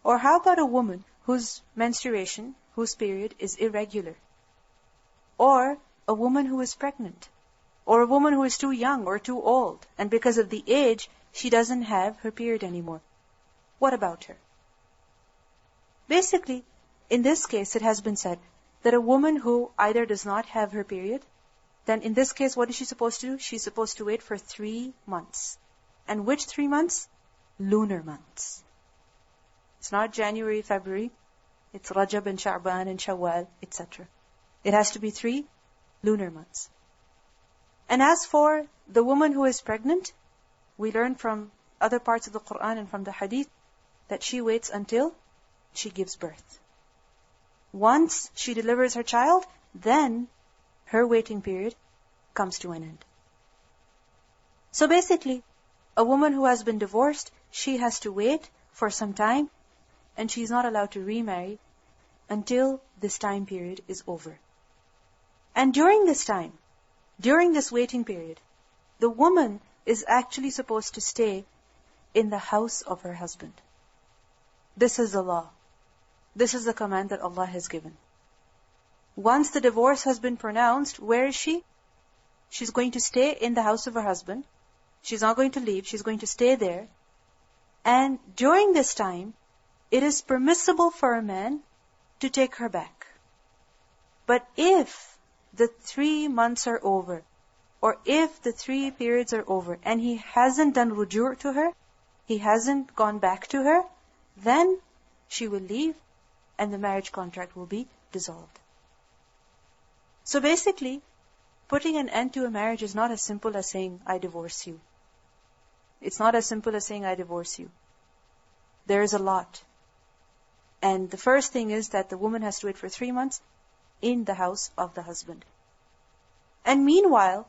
Or how about a woman whose menstruation, whose period is irregular? Or a woman who is pregnant? Or a woman who is too young or too old, and because of the age, she doesn't have her period anymore. What about her? Basically, in this case, it has been said that a woman who either does not have her period, then in this case, what is she supposed to do? She's supposed to wait for 3 months. And which 3 months? Lunar months. It's not January, February. It's Rajab and Sha'ban and Shawwal, etc. It has to be 3 lunar months. And as for the woman who is pregnant, we learn from other parts of the Quran and from the Hadith that she waits until she gives birth. Once she delivers her child, then her waiting period comes to an end. So basically, a woman who has been divorced, she has to wait for some time, and she's not allowed to remarry until this time period is over. And during this time, during this waiting period, the woman is actually supposed to stay in the house of her husband. This is the law. This is the command that Allah has given. Once the divorce has been pronounced, where is she? She's going to stay in the house of her husband. She's not going to leave. She's going to stay there. And during this time, it is permissible for a man to take her back. But if the 3 months are over, or if the 3 periods are over, and he hasn't done rujur to her, he hasn't gone back to her, then she will leave, and the marriage contract will be dissolved. So basically, putting an end to a marriage is not as simple as saying, I divorce you. It's not as simple as saying, I divorce you. There is a lot. And the first thing is that the woman has to wait for 3 months in the house of the husband. And meanwhile,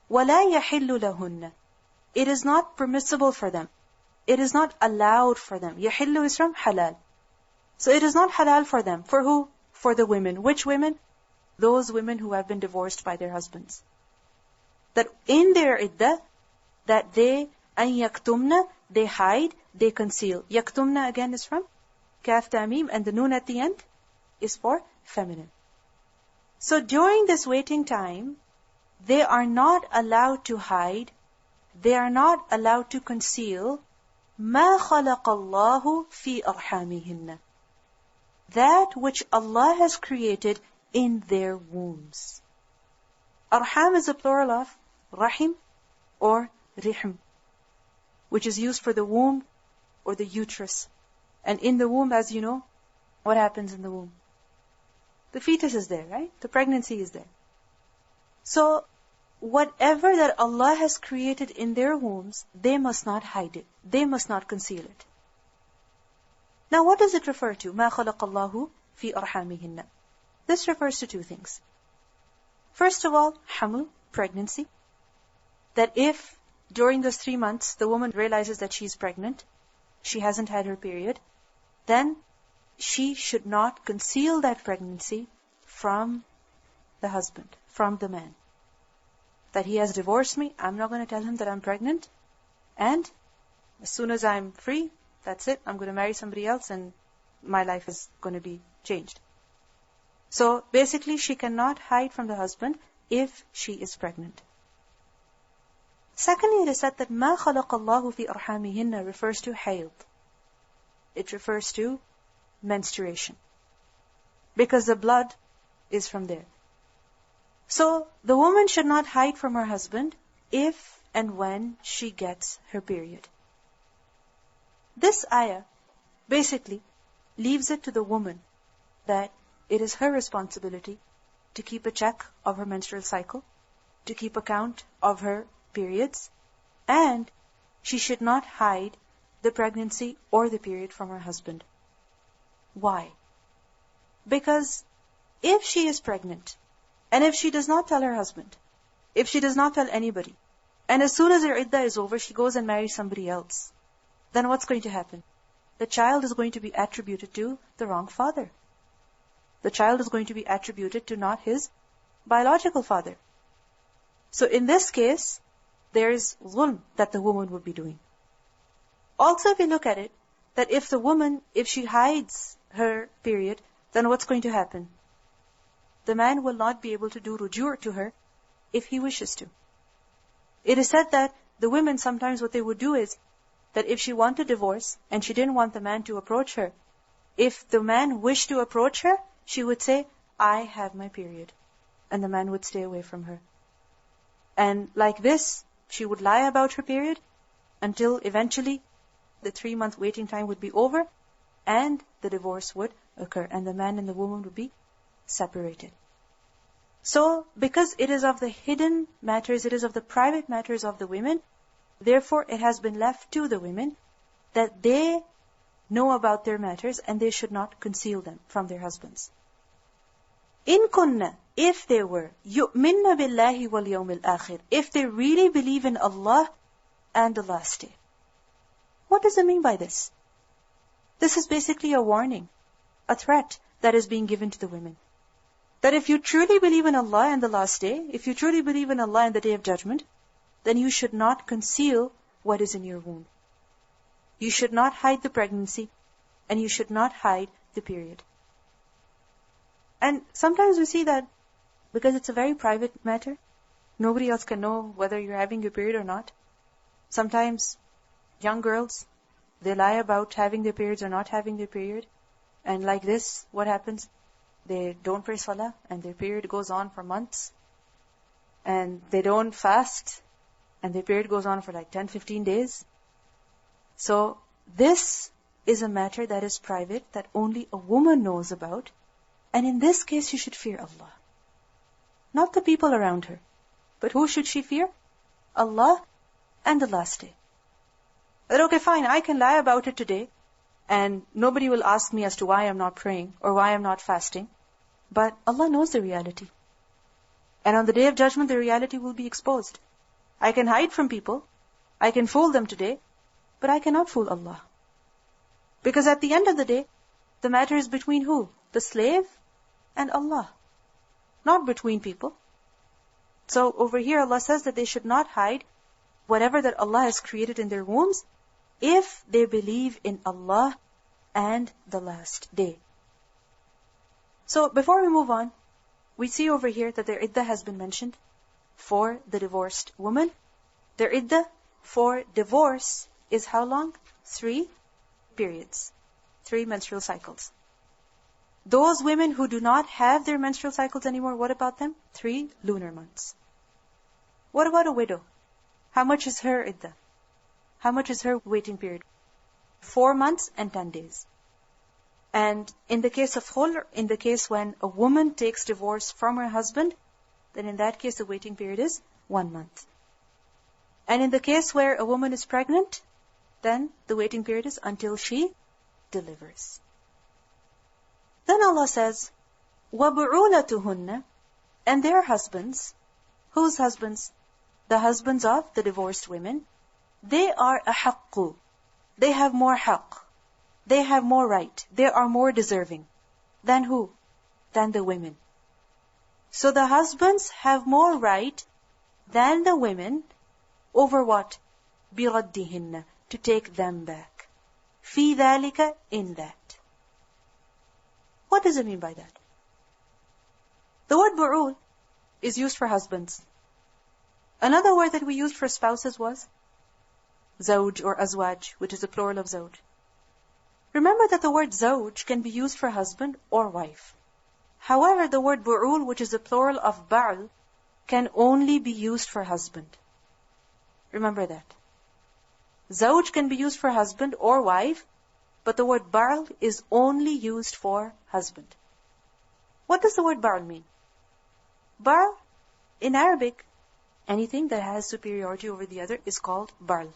وَلَا يَحِلُّ لَهُنَّ, it is not permissible for them. It is not allowed for them. يَحِلُّ is from halal. So it is not halal for them. For who? For the women. Which women? Those women who have been divorced by their husbands. That in their iddah, that they, أَن يَكْتُمْنَ, they hide, they conceal. يَكْتُمْنَ again is from kaf tamim, and the noon at the end is for feminine. So during this waiting time, they are not allowed to hide, they are not allowed to conceal مَا خَلَقَ اللَّهُ فِي أَرْحَامِهِنَّ, that which Allah has created in their wombs. Arham is a plural of rahim or rihm, which is used for the womb or the uterus. And in the womb, as you know, what happens in the womb? The fetus is there, right? The pregnancy is there. So, whatever that Allah has created in their wombs, they must not hide it. They must not conceal it. Now, what does it refer to? مَا خَلَقَ اللَّهُ فِي أَرْحَامِهِنَّ. This refers to two things. First of all, haml, pregnancy. That if during those 3 months the woman realizes that she's pregnant, she hasn't had her period, then she should not conceal that pregnancy from the husband, from the man. That he has divorced me, I'm not going to tell him that I'm pregnant, and as soon as I'm free, that's it, I'm going to marry somebody else and my life is going to be changed. So basically she cannot hide from the husband if she is pregnant. Secondly, it is said that مَا خَلَقَ اللَّهُ فِي أَرْحَامِهِنَّ refers to hayd. It refers to menstruation. Because the blood is from there. So, the woman should not hide from her husband if and when she gets her period. This ayah basically leaves it to the woman that it is her responsibility to keep a check of her menstrual cycle, to keep account of her periods, and she should not hide the pregnancy or the period from her husband. Why? Because if she is pregnant, and if she does not tell her husband, if she does not tell anybody, and as soon as her iddah is over, she goes and marries somebody else, then what's going to happen? The child is going to be attributed to the wrong father. The child is going to be attributed to not his biological father. So in this case, there is zulm that the woman would be doing. Also, if you look at it, that if the woman, if she hides her period, then what's going to happen? The man will not be able to do rujur to her if he wishes to. It is said that the women sometimes what they would do is that if she wanted divorce and she didn't want the man to approach her, if the man wished to approach her, she would say, I have my period. And the man would stay away from her. And like this, she would lie about her period until eventually the 3-month waiting time would be over and the divorce would occur and the man and the woman would be separated. So, because it is of the hidden matters, it is of the private matters of the women, therefore it has been left to the women that they know about their matters and they should not conceal them from their husbands. In kunna, if they were, yu'minna billahi wal yawmil akhir, if they really believe in Allah and the last day. What does it mean by this? This is basically a warning, a threat that is being given to the women. That if you truly believe in Allah and the last day, if you truly believe in Allah and the day of judgment, then you should not conceal what is in your womb. You should not hide the pregnancy, and you should not hide the period. And sometimes we see that because it's a very private matter, nobody else can know whether you're having your period or not. Sometimes young girls, they lie about having their periods or not having their period. And like this, what happens? They don't pray salah and their period goes on for months. And they don't fast and their period goes on for like 10-15 days. So this is a matter that is private, that only a woman knows about. And in this case, you should fear Allah. Not the people around her. But who should she fear? Allah and the last day. But okay, fine, I can lie about it today, and nobody will ask me as to why I'm not praying or why I'm not fasting. But Allah knows the reality. And on the day of judgment, the reality will be exposed. I can hide from people, I can fool them today, but I cannot fool Allah. Because at the end of the day, the matter is between who? The slave and Allah. Not between people. So over here Allah says that they should not hide whatever that Allah has created in their wombs if they believe in Allah and the last day. So before we move on, we see over here that their iddah has been mentioned for the divorced woman. Their iddah for divorce is how long? 3 periods. 3 menstrual cycles. Those women who do not have their menstrual cycles anymore, what about them? 3 lunar months. What about a widow? How much is her iddah? How much is her waiting period? 4 months and 10 days. And in the case of khul', in the case when a woman takes divorce from her husband, then in that case the waiting period is 1 month. And in the case where a woman is pregnant, then the waiting period is until she delivers. Then Allah says, وَبُعُولَتُهُنَّ, and their husbands. Whose husbands? The husbands of the divorced women. They are أَحَقُّ. They have more haqq. They have more right. They are more deserving. Than who? Than the women. So the husbands have more right than the women over what? بِرَدِّهِنَّ, to take them back. فِي ذَلِكَ, in that. What does it mean by that? The word bu'ul is used for husbands. Another word that we used for spouses was zawj or azwaj, which is the plural of zawj. Remember that the word zawj can be used for husband or wife. However, the word bu'ul, which is the plural of ba'al, can only be used for husband. Remember that. Zawj can be used for husband or wife, but the word ba'al is only used for husband. What does the word ba'al mean? Ba'al, in Arabic, anything that has superiority over the other is called ba'al.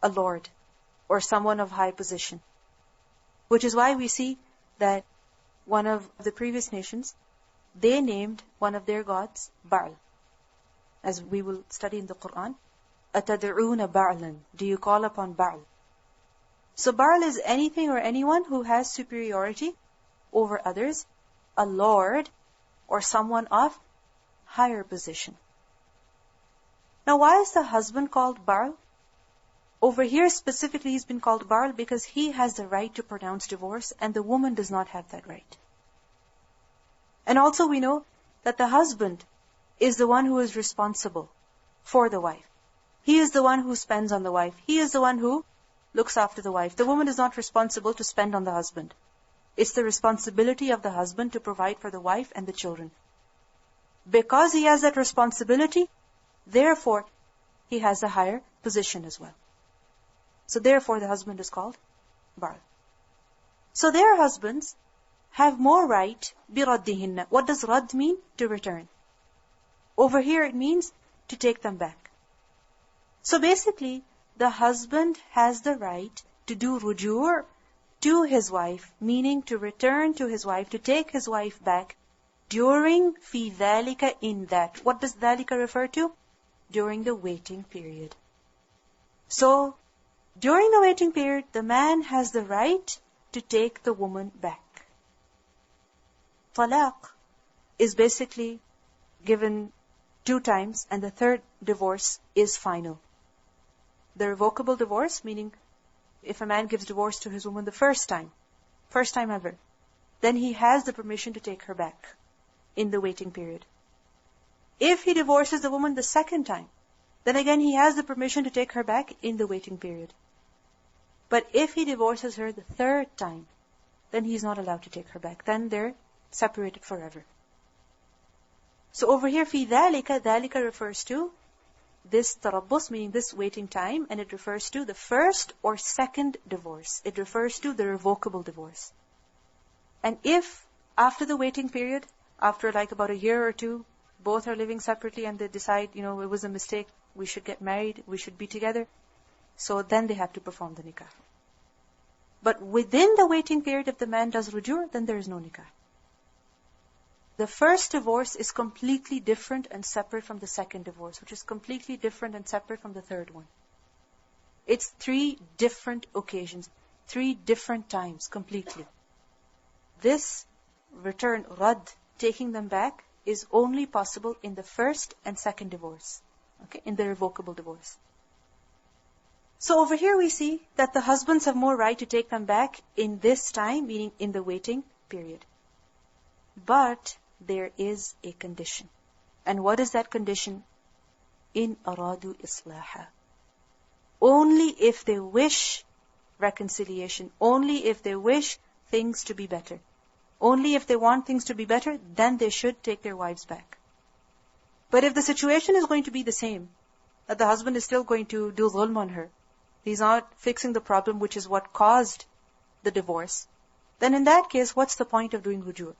A lord, or someone of high position. Which is why we see that one of the previous nations, they named one of their gods Ba'al. As we will study in the Quran, أَتَدْعُونَ بَعْلًا, do you call upon Ba'al? So Ba'al is anything or anyone who has superiority over others, a lord, or someone of higher position. Now why is the husband called Ba'al? Over here specifically he's been called Ba'al because he has the right to pronounce divorce and the woman does not have that right. And also we know that the husband is the one who is responsible for the wife. He is the one who spends on the wife. He is the one who looks after the wife. The woman is not responsible to spend on the husband. It's the responsibility of the husband to provide for the wife and the children. Because he has that responsibility, therefore, he has a higher position as well. So therefore, the husband is called Ba'al. So their husbands have more right, بِرَدِّهِنَّ. What does rad mean? To return. Over here it means to take them back. So basically, the husband has the right to do rujur to his wife, meaning to return to his wife, to take his wife back during fi dhalika, in that. What does dhalika refer to? During the waiting period. So, during the waiting period, the man has the right to take the woman back. Talaq is basically given 2 times and the 3rd divorce is final. The revocable divorce, meaning if a man gives divorce to his woman the first time ever, then he has the permission to take her back in the waiting period. If he divorces the woman the 2nd time, then again he has the permission to take her back in the waiting period. But if he divorces her the 3rd time, then he's not allowed to take her back. Then they're separated forever. So over here, fi dhalika, dhalika refers to this tarabbus, meaning this waiting time, and it refers to the 1st or 2nd divorce. It refers to the revocable divorce. And if after the waiting period, after like about a year or 2, both are living separately and they decide, it was a mistake, we should get married, we should be together, so then they have to perform the nikah. But within the waiting period, if the man does rujur, then there is no nikah. The first divorce is completely different and separate from the 2nd divorce, which is completely different and separate from the 3rd one. It's 3 different occasions, 3 different times completely. This return, rad, taking them back, is only possible in the 1st and 2nd divorce, in the revocable divorce. So over here we see that the husbands have more right to take them back in this time, meaning in the waiting period. But there is a condition. And what is that condition? In aradu islaha. Only if they wish reconciliation, only if they wish things to be better, only if they want things to be better, then they should take their wives back. But if the situation is going to be the same, that the husband is still going to do dhulm on her, he's not fixing the problem which is what caused the divorce, then in that case, what's the point of doing rujur?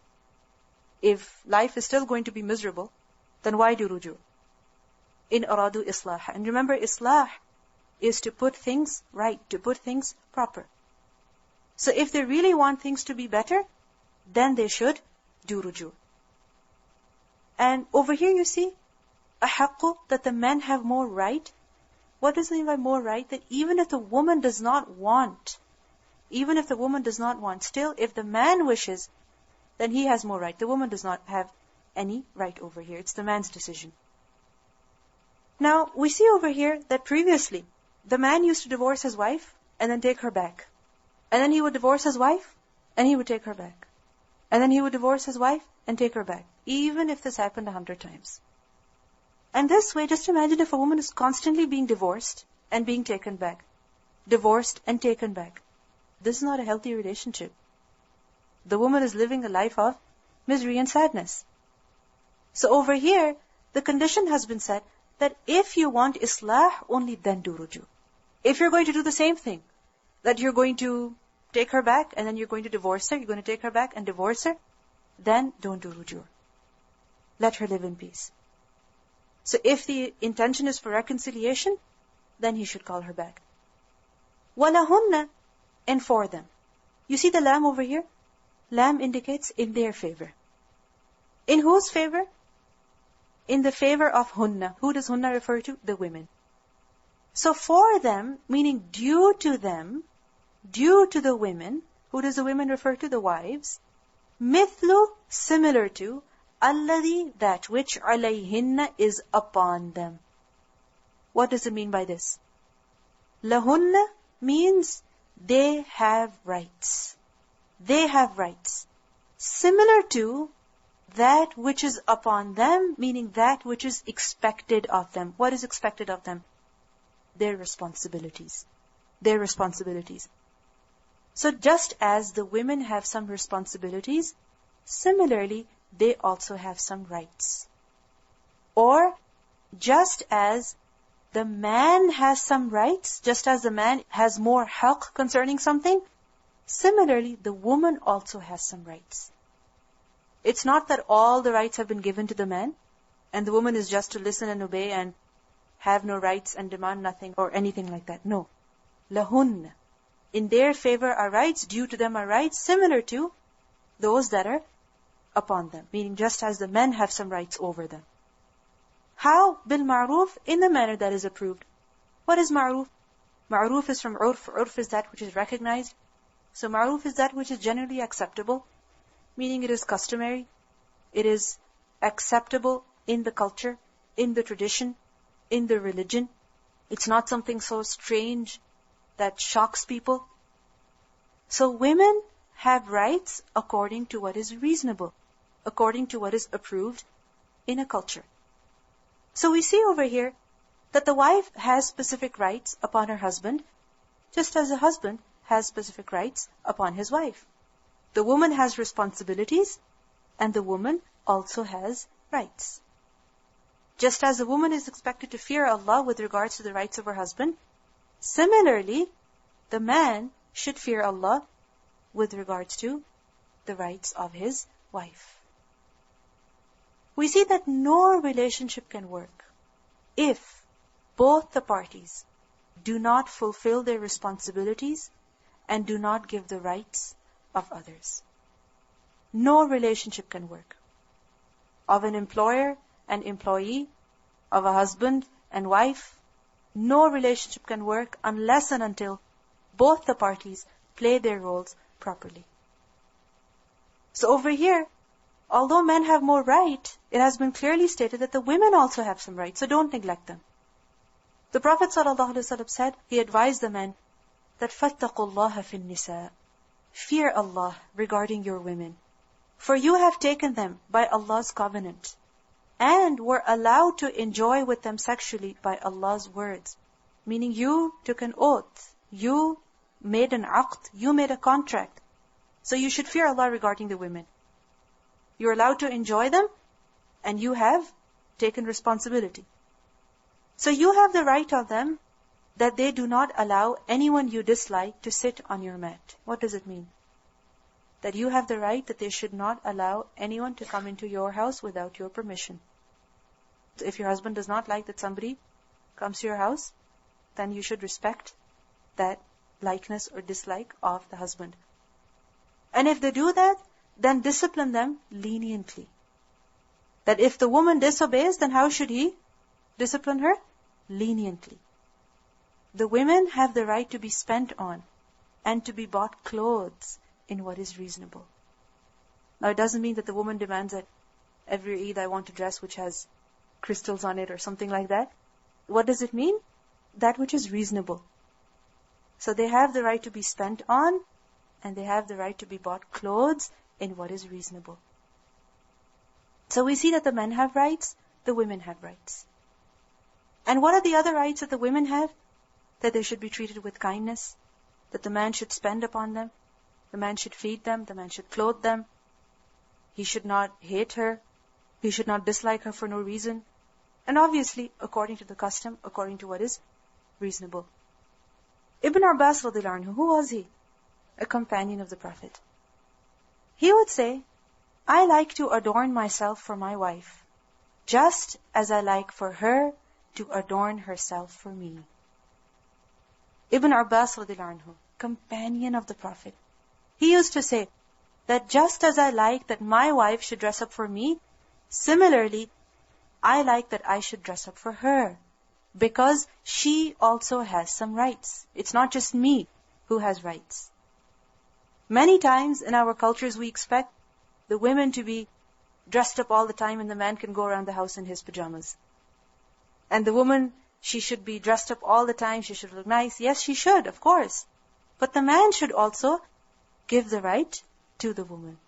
If life is still going to be miserable, then why do rujur? In aradu islah. And remember, islah is to put things right, to put things proper. So if they really want things to be better, then they should do rujur. And over here you see, ahaqqu, that the men have more right. What does it mean by more right? That even if the woman does not want, still if the man wishes, then he has more right. The woman does not have any right over here. It's the man's decision. Now, we see over here that previously, the man used to divorce his wife and then take her back. And then he would divorce his wife and he would take her back. And then he would divorce his wife and take her back, even if this happened 100 times. And this way, just imagine if a woman is constantly being divorced and being taken back. Divorced and taken back. This is not a healthy relationship. The woman is living a life of misery and sadness. So over here, the condition has been set that if you want islah, only then do rujur. If you're going to do the same thing, that you're going to take her back and then you're going to divorce her, you're going to take her back and divorce her, then don't do rujur. Let her live in peace. So if the intention is for reconciliation, then he should call her back. وَلَهُنَّ, and for them. You see the lam over here? Lam indicates in their favor. In whose favor? In the favor of hunna. Who does hunna refer to? The women. So for them, meaning due to them, due to the women, who does the women refer to? The wives. Mithlu, similar to, alladhi, that which alayhinna is upon them. What does it mean by this? Lahunna means they have rights. They have rights. Similar to that which is upon them, meaning that which is expected of them. What is expected of them? Their responsibilities. Their responsibilities. So just as the women have some responsibilities, similarly, they also have some rights. Or, just as the man has some rights, just as the man has more haqq concerning something, similarly, the woman also has some rights. It's not that all the rights have been given to the man, and the woman is just to listen and obey and have no rights and demand nothing or anything like that. No. Lahun. In their favor are rights, due to them are rights, similar to those that are upon them. Meaning just as the men have some rights over them. How? Bil ma'ruf, in the manner that is approved. What is ma'ruf? Ma'ruf is from urf. Urf is that which is recognized. So ma'ruf is that which is generally acceptable. Meaning it is customary. It is acceptable in the culture, in the tradition, in the religion. It's not something so strange that shocks people. So women have rights according to what is reasonable, according to what is approved in a culture. So we see over here that the wife has specific rights upon her husband, just as a husband has specific rights upon his wife. The woman has responsibilities, and the woman also has rights. Just as the woman is expected to fear Allah with regards to the rights of her husband, similarly, the man should fear Allah with regards to the rights of his wife. We see that no relationship can work if both the parties do not fulfill their responsibilities and do not give the rights of others. No relationship can work. Of an employer and employee, of a husband and wife, no relationship can work unless and until both the parties play their roles properly. So over here, although men have more right, it has been clearly stated that the women also have some rights, so don't neglect them. The Prophet ﷺ said, he advised the men that فَاتَّقُوا اللَّهَ فِي النِّسَاءِ, fear Allah regarding your women. For you have taken them by Allah's covenant, and were allowed to enjoy with them sexually by Allah's words. Meaning you took an oath, you made an aqd, you made a contract. So you should fear Allah regarding the women. You're allowed to enjoy them, and you have taken responsibility. So you have the right of them that they do not allow anyone you dislike to sit on your mat. What does it mean? That you have the right that they should not allow anyone to come into your house without your permission. So if your husband does not like that somebody comes to your house, then you should respect that likeness or dislike of the husband. And if they do that, then discipline them leniently. That if the woman disobeys, then how should he discipline her? Leniently. The women have the right to be spent on and to be bought clothes in what is reasonable. Now it doesn't mean that the woman demands that every Eid I want a dress which has crystals on it or something like that. What does it mean? That which is reasonable. So they have the right to be spent on, and they have the right to be bought clothes in what is reasonable. So we see that the men have rights, the women have rights. And what are the other rights that the women have? That they should be treated with kindness, that the man should spend upon them, the man should feed them, the man should clothe them, he should not hate her, he should not dislike her for no reason, and obviously according to the custom, according to what is reasonable. Ibn Abbas radiallahu anhu, who was he? A companion of the Prophet. He would say, I like to adorn myself for my wife, just as I like for her to adorn herself for me. Ibn Abbas radiallahu anhu, companion of the Prophet, he used to say that just as I like that my wife should dress up for me, similarly, I like that I should dress up for her, because she also has some rights. It's not just me who has rights. Many times in our cultures we expect the women to be dressed up all the time and the man can go around the house in his pajamas. And the woman, she should be dressed up all the time, she should look nice. Yes, she should, of course. But the man should also give the right to the woman.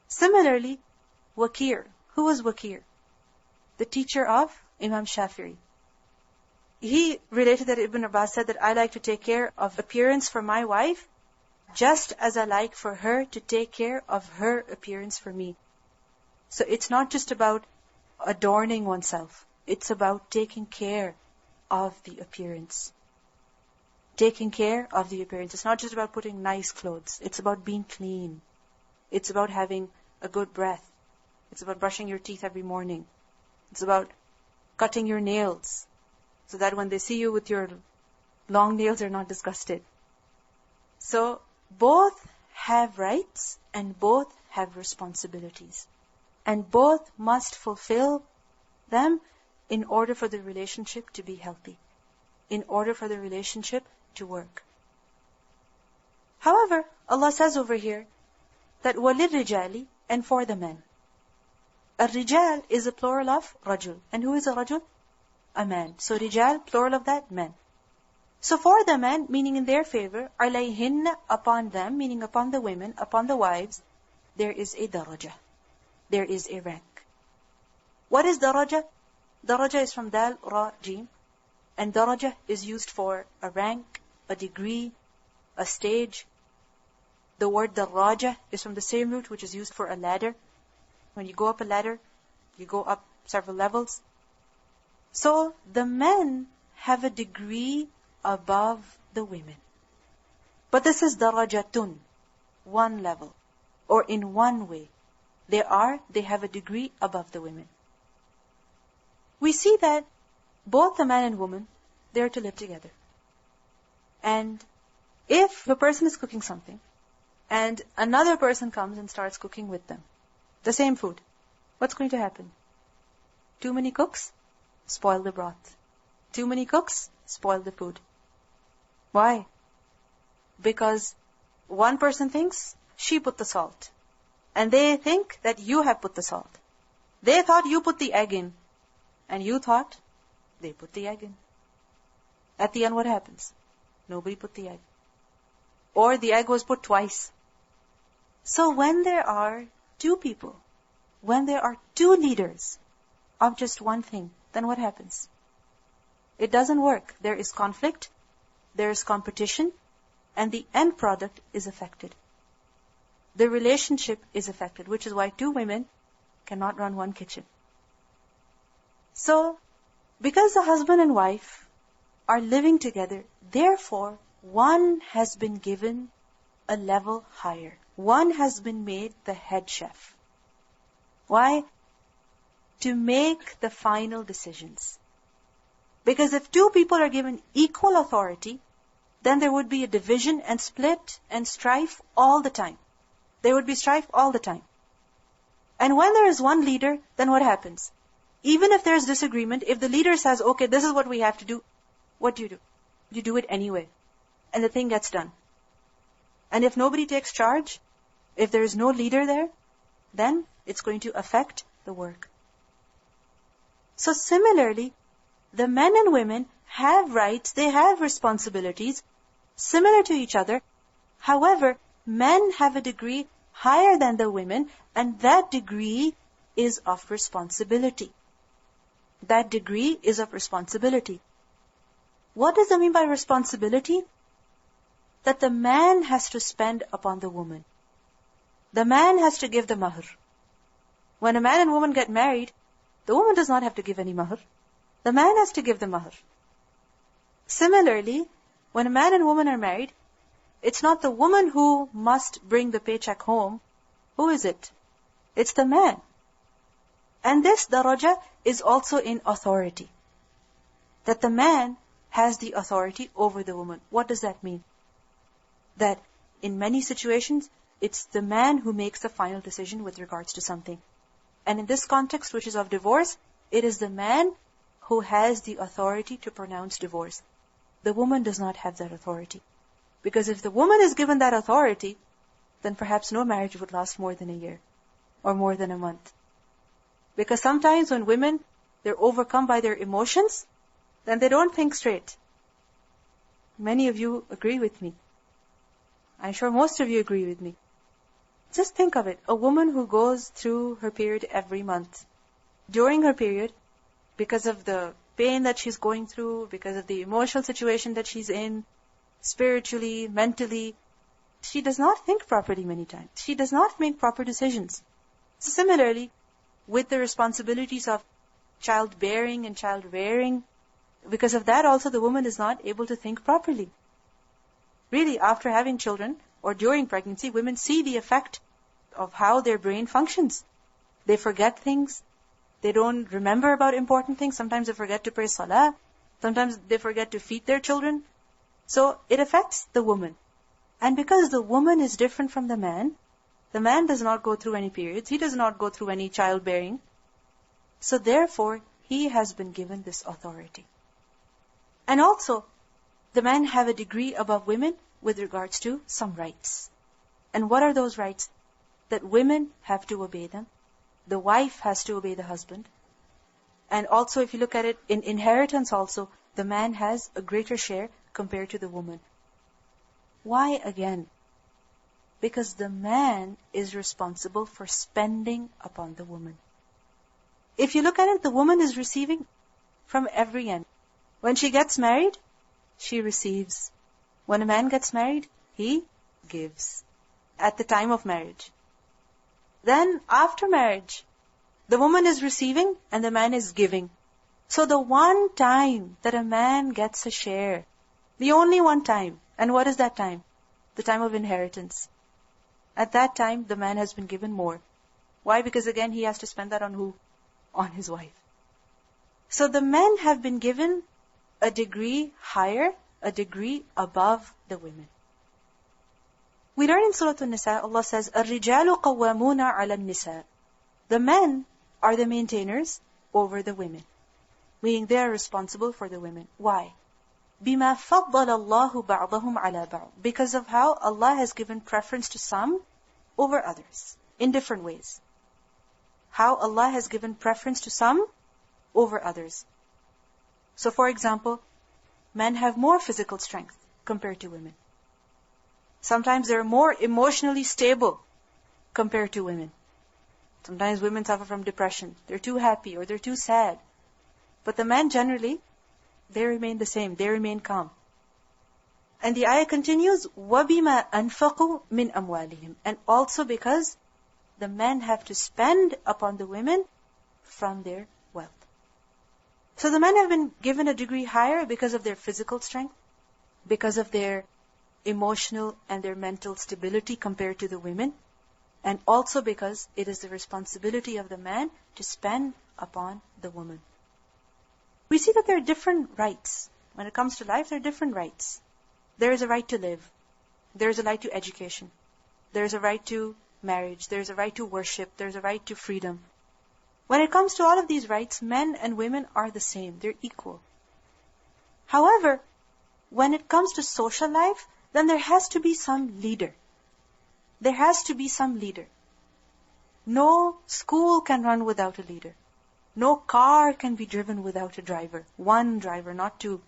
Similarly, Waqir. Who was Waqir? The teacher of Imam Shafi'i. He related that Ibn Abbas said that I like to take care of appearance for my wife, just as I like for her to take care of her appearance for me. So it's not just about adorning oneself. It's about taking care of the appearance. Taking care of the appearance. It's not just about putting nice clothes. It's about being clean. It's about having a good breath. It's about brushing your teeth every morning. It's about cutting your nails, so that when they see you with your long nails, they're not disgusted. So both have rights and both have responsibilities. And both must fulfill them in order for the relationship to be healthy, in order for the relationship to work. However, Allah says over here that وَلِلْرِجَالِ, and for the men. Ar-rijal is a plural of rajul. And who is a rajul? A man. So rijal, plural of that, men. So for the men, meaning in their favor, alayhin, upon them, meaning upon the women, upon the wives, there is a daraja. There is a rank. What is daraja? Daraja is from dal, ra, jim. And daraja is used for a rank, a degree, a stage. The word daraja is from the same root which is used for a ladder. When you go up a ladder, you go up several levels. So the men have a degree above the women. But this is darajatun, one level, or in one way. They have a degree above the women. We see that both the man and woman, they are to live together. And if a person is cooking something, and another person comes and starts cooking with them, the same food, what's going to happen? Too many cooks spoil the broth. Too many cooks spoil the food. Why? Because one person thinks she put the salt, and they think that you have put the salt. They thought you put the egg in, and you thought they put the egg in. At the end, what happens? Nobody put the egg. Or the egg was put twice. So when there are two people, when there are two leaders of just one thing, then what happens? It doesn't work. There is conflict, there is competition, and the end product is affected. The relationship is affected, which is why two women cannot run one kitchen. So, because the husband and wife are living together, therefore, one has been given a level higher. One has been made the head chef. Why? To make the final decisions. Because if two people are given equal authority, then there would be a division and split and strife all the time. There would be strife all the time. And when there is one leader, then what happens? Even if there is disagreement, if the leader says, okay, this is what we have to do, what do? You do it anyway. And the thing gets done. And if nobody takes charge, if there is no leader there, then it's going to affect the work. So similarly, the men and women have rights, they have responsibilities similar to each other. However, men have a degree higher than the women, and that degree is of responsibility. That degree is of responsibility. What does that mean by responsibility? That the man has to spend upon the woman. The man has to give the mahr. When a man and woman get married, the woman does not have to give any mahr. The man has to give the mahr. Similarly, when a man and woman are married, it's not the woman who must bring the paycheck home. Who is it? It's the man. And this daraja is also in authority. That the man has the authority over the woman. What does that mean? That in many situations, it's the man who makes the final decision with regards to something. And in this context, which is of divorce, it is the man who has the authority to pronounce divorce. The woman does not have that authority. Because if the woman is given that authority, then perhaps no marriage would last more than a year or more than a month. Because sometimes when women, they're overcome by their emotions, then they don't think straight. Many of you agree with me. I'm sure most of you agree with me. Just think of it. A woman who goes through her period every month. During her period, because of the pain that she's going through, because of the emotional situation that she's in, spiritually, mentally, she does not think properly many times. She does not make proper decisions. Similarly, with the responsibilities of childbearing and child rearing, because of that also the woman is not able to think properly. Really, after having children or during pregnancy, women see the effect of how their brain functions. They forget things. They don't remember about important things. Sometimes they forget to pray salah. Sometimes they forget to feed their children. So it affects the woman. And because the woman is different from the man does not go through any periods. He does not go through any childbearing. So therefore, he has been given this authority. And also, the men have a degree above women with regards to some rights. And what are those rights? That women have to obey them. The wife has to obey the husband. And also, if you look at it in inheritance also, the man has a greater share compared to the woman. Why again? Because the man is responsible for spending upon the woman. If you look at it, the woman is receiving from every end. When she gets married, she receives. When a man gets married, he gives at the time of marriage. Then after marriage, the woman is receiving and the man is giving. So the one time that a man gets a share, the only one time, and what is that time? The time of inheritance. At that time, the man has been given more. Why? Because again, he has to spend that on who? On his wife. So the men have been given a degree higher, a degree above the women. We learn in Surah Al-Nisa, Allah says, الرِّجَالُ قَوَّامُونَ عَلَى النِّسَاءِ. The men are the maintainers over the women. Meaning they are responsible for the women. Why? بِمَا فَضَّلَ اللَّهُ بَعْضَهُمْ عَلَى بَعْضٍ. Because of how Allah has given preference to some over others. In different ways. How Allah has given preference to some over others. So for example, men have more physical strength compared to women. Sometimes they're more emotionally stable compared to women. Sometimes women suffer from depression. They're too happy or they're too sad. But the men generally, they remain the same. They remain calm. And the ayah continues, وَبِمَا أَنفَقُوا مِنْ أَمْوَالِهِمْ. And also because the men have to spend upon the women from their wealth. So the men have been given a degree higher because of their physical strength, because of their emotional and their mental stability compared to the women, and also because it is the responsibility of the man to spend upon the woman. We see that there are different rights. When it comes to life, there are different rights. There is a right to live. There is a right to education. There is a right to marriage. There is a right to worship. There is a right to freedom. When it comes to all of these rights, men and women are the same. They're equal. However, when it comes to social life, then there has to be some leader. There has to be some leader. No school can run without a leader. No car can be driven without a driver. One driver, not two.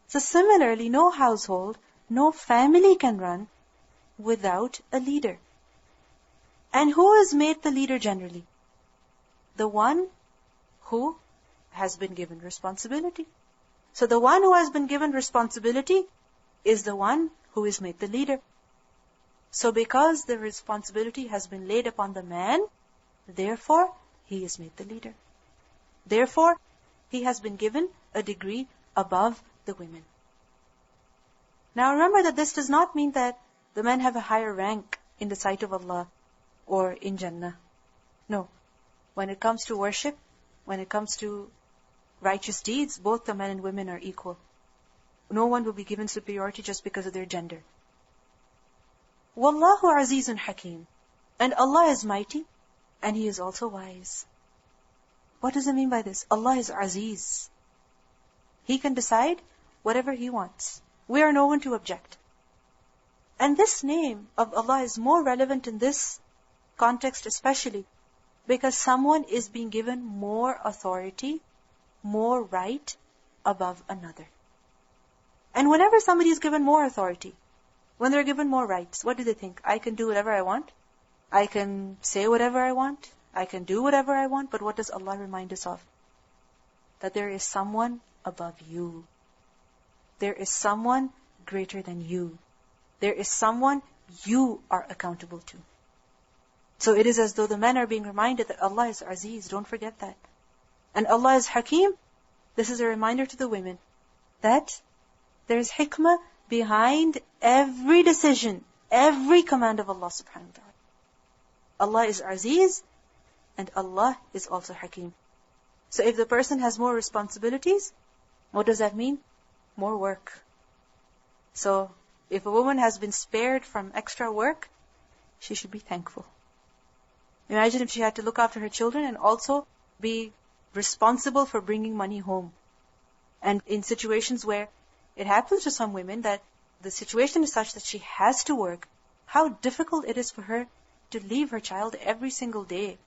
So similarly, no household, no family can run without a leader. And who is made the leader generally? The one who has been given responsibility. So the one who has been given responsibility is the one who is made the leader. So because the responsibility has been laid upon the man, therefore he is made the leader. Therefore, he has been given a degree above the women. Now remember that this does not mean that the men have a higher rank in the sight of Allah or in Jannah. No. When it comes to worship, when it comes to righteous deeds, both the men and women are equal. No one will be given superiority just because of their gender. Wallahu azizun hakim. And Allah is mighty, and He is also wise. What does it mean by this? Allah is Aziz. He can decide whatever He wants. We are no one to object. And this name of Allah is more relevant in this context especially because someone is being given more authority, more right above another. And whenever somebody is given more authority, when they're given more rights, what do they think? I can do whatever I want. I can say whatever I want. I can do whatever I want. But what does Allah remind us of? That there is someone above you. There is someone greater than you. There is someone you are accountable to. So it is as though the men are being reminded that Allah is Aziz. Don't forget that. And Allah is Hakim. This is a reminder to the women that there is hikmah behind every decision, every command of Allah subhanahu wa ta'ala. Allah is Aziz and Allah is also Hakim. So if the person has more responsibilities, what does that mean? More work. So if a woman has been spared from extra work, she should be thankful. Imagine if she had to look after her children and also be responsible for bringing money home. And in situations where it happens to some women that the situation is such that she has to work, how difficult it is for her to leave her child every single day,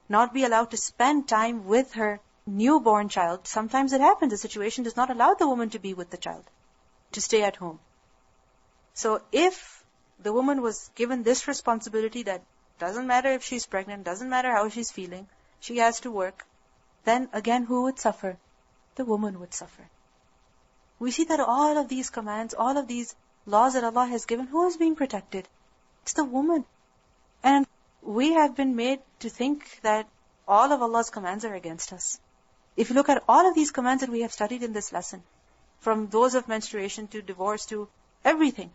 not be allowed to spend time with her newborn child. Sometimes it happens, the situation does not allow the woman to be with the child, to stay at home. So if the woman was given this responsibility that doesn't matter if she's pregnant, doesn't matter how she's feeling, she has to work, then again who would suffer? The woman would suffer. We see that all of these commands, all of these laws that Allah has given, who is being protected? It's the woman. And we have been made to think that all of Allah's commands are against us. If you look at all of these commands that we have studied in this lesson, from those of menstruation to divorce to everything,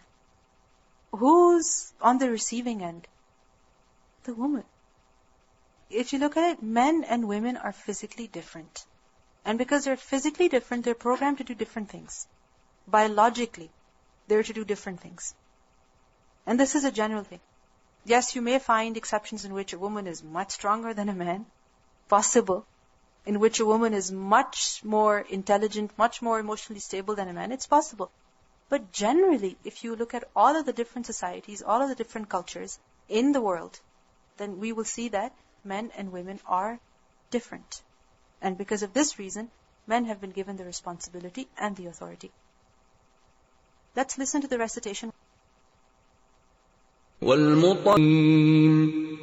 who's on the receiving end? The woman. If you look at it, men and women are physically different. And because they're physically different, they're programmed to do different things. Biologically, they're to do different things. And this is a general thing. Yes, you may find exceptions in which a woman is much stronger than a man. Possible. In which a woman is much more intelligent, much more emotionally stable than a man. It's possible. But generally, if you look at all of the different societies, all of the different cultures in the world, then we will see that men and women are different. And because of this reason, men have been given the responsibility and the authority. Let's listen to the recitation. وَالْمُطَّفِّفِينَ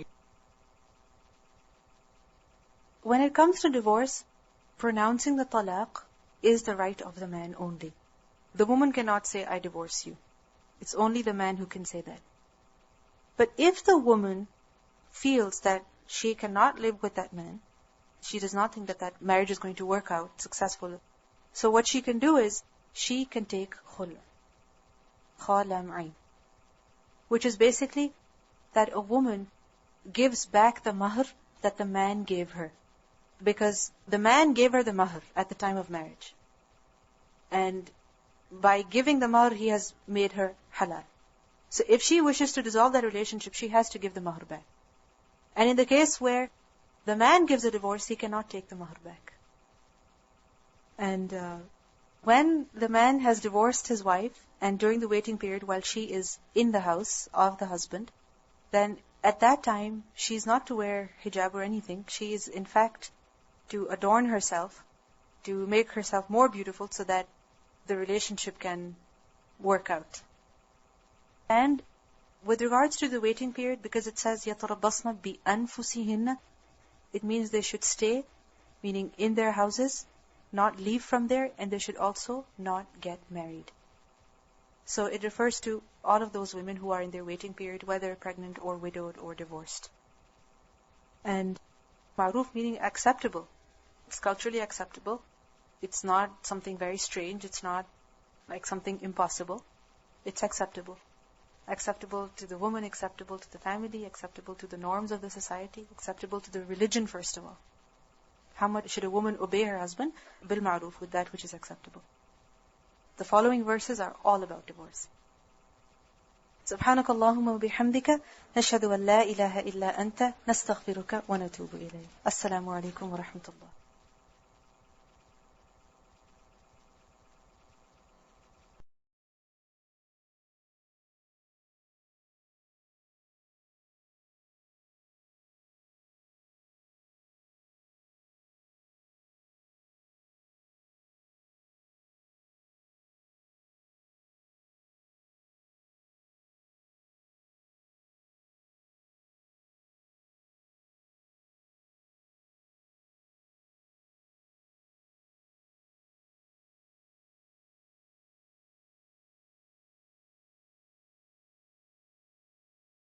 it comes to divorce, pronouncing the talaq is the right of the man only. The woman cannot say, I divorce you. It's only the man who can say that. But if the woman feels that she cannot live with that man, she does not think that that marriage is going to work out successful, so what she can do is, she can take khul, khalam'i, which is basically that a woman gives back the mahr that the man gave her. Because the man gave her the mahr at the time of marriage. And by giving the mahr, he has made her halal. So if she wishes to dissolve that relationship, she has to give the mahr back. And in the case where the man gives a divorce, he cannot take the mahr back. And when the man has divorced his wife, and during the waiting period while she is in the house of the husband, then at that time, she's not to wear hijab or anything. She is in fact to adorn herself, to make herself more beautiful so that the relationship can work out. And with regards to the waiting period, because it says يَتَرَبَّصْنَ بِأَنفُسِهِنَّ, it means they should stay, meaning in their houses, not leave from there, and they should also not get married. So it refers to all of those women who are in their waiting period, whether pregnant or widowed or divorced. And ma'ruf meaning acceptable. It's culturally acceptable. It's not something very strange. It's not like something impossible. It's acceptable. Acceptable to the woman, acceptable to the family, acceptable to the norms of the society, acceptable to the religion first of all. How much should a woman obey her husband? Bil ma'ruf, with that which is acceptable. The following verses are all about divorce. سبحانك اللهم وبحمدك نشهد أن لا إله إلا أنت نستغفرك ونتوب إليك. السلام عليكم ورحمة الله.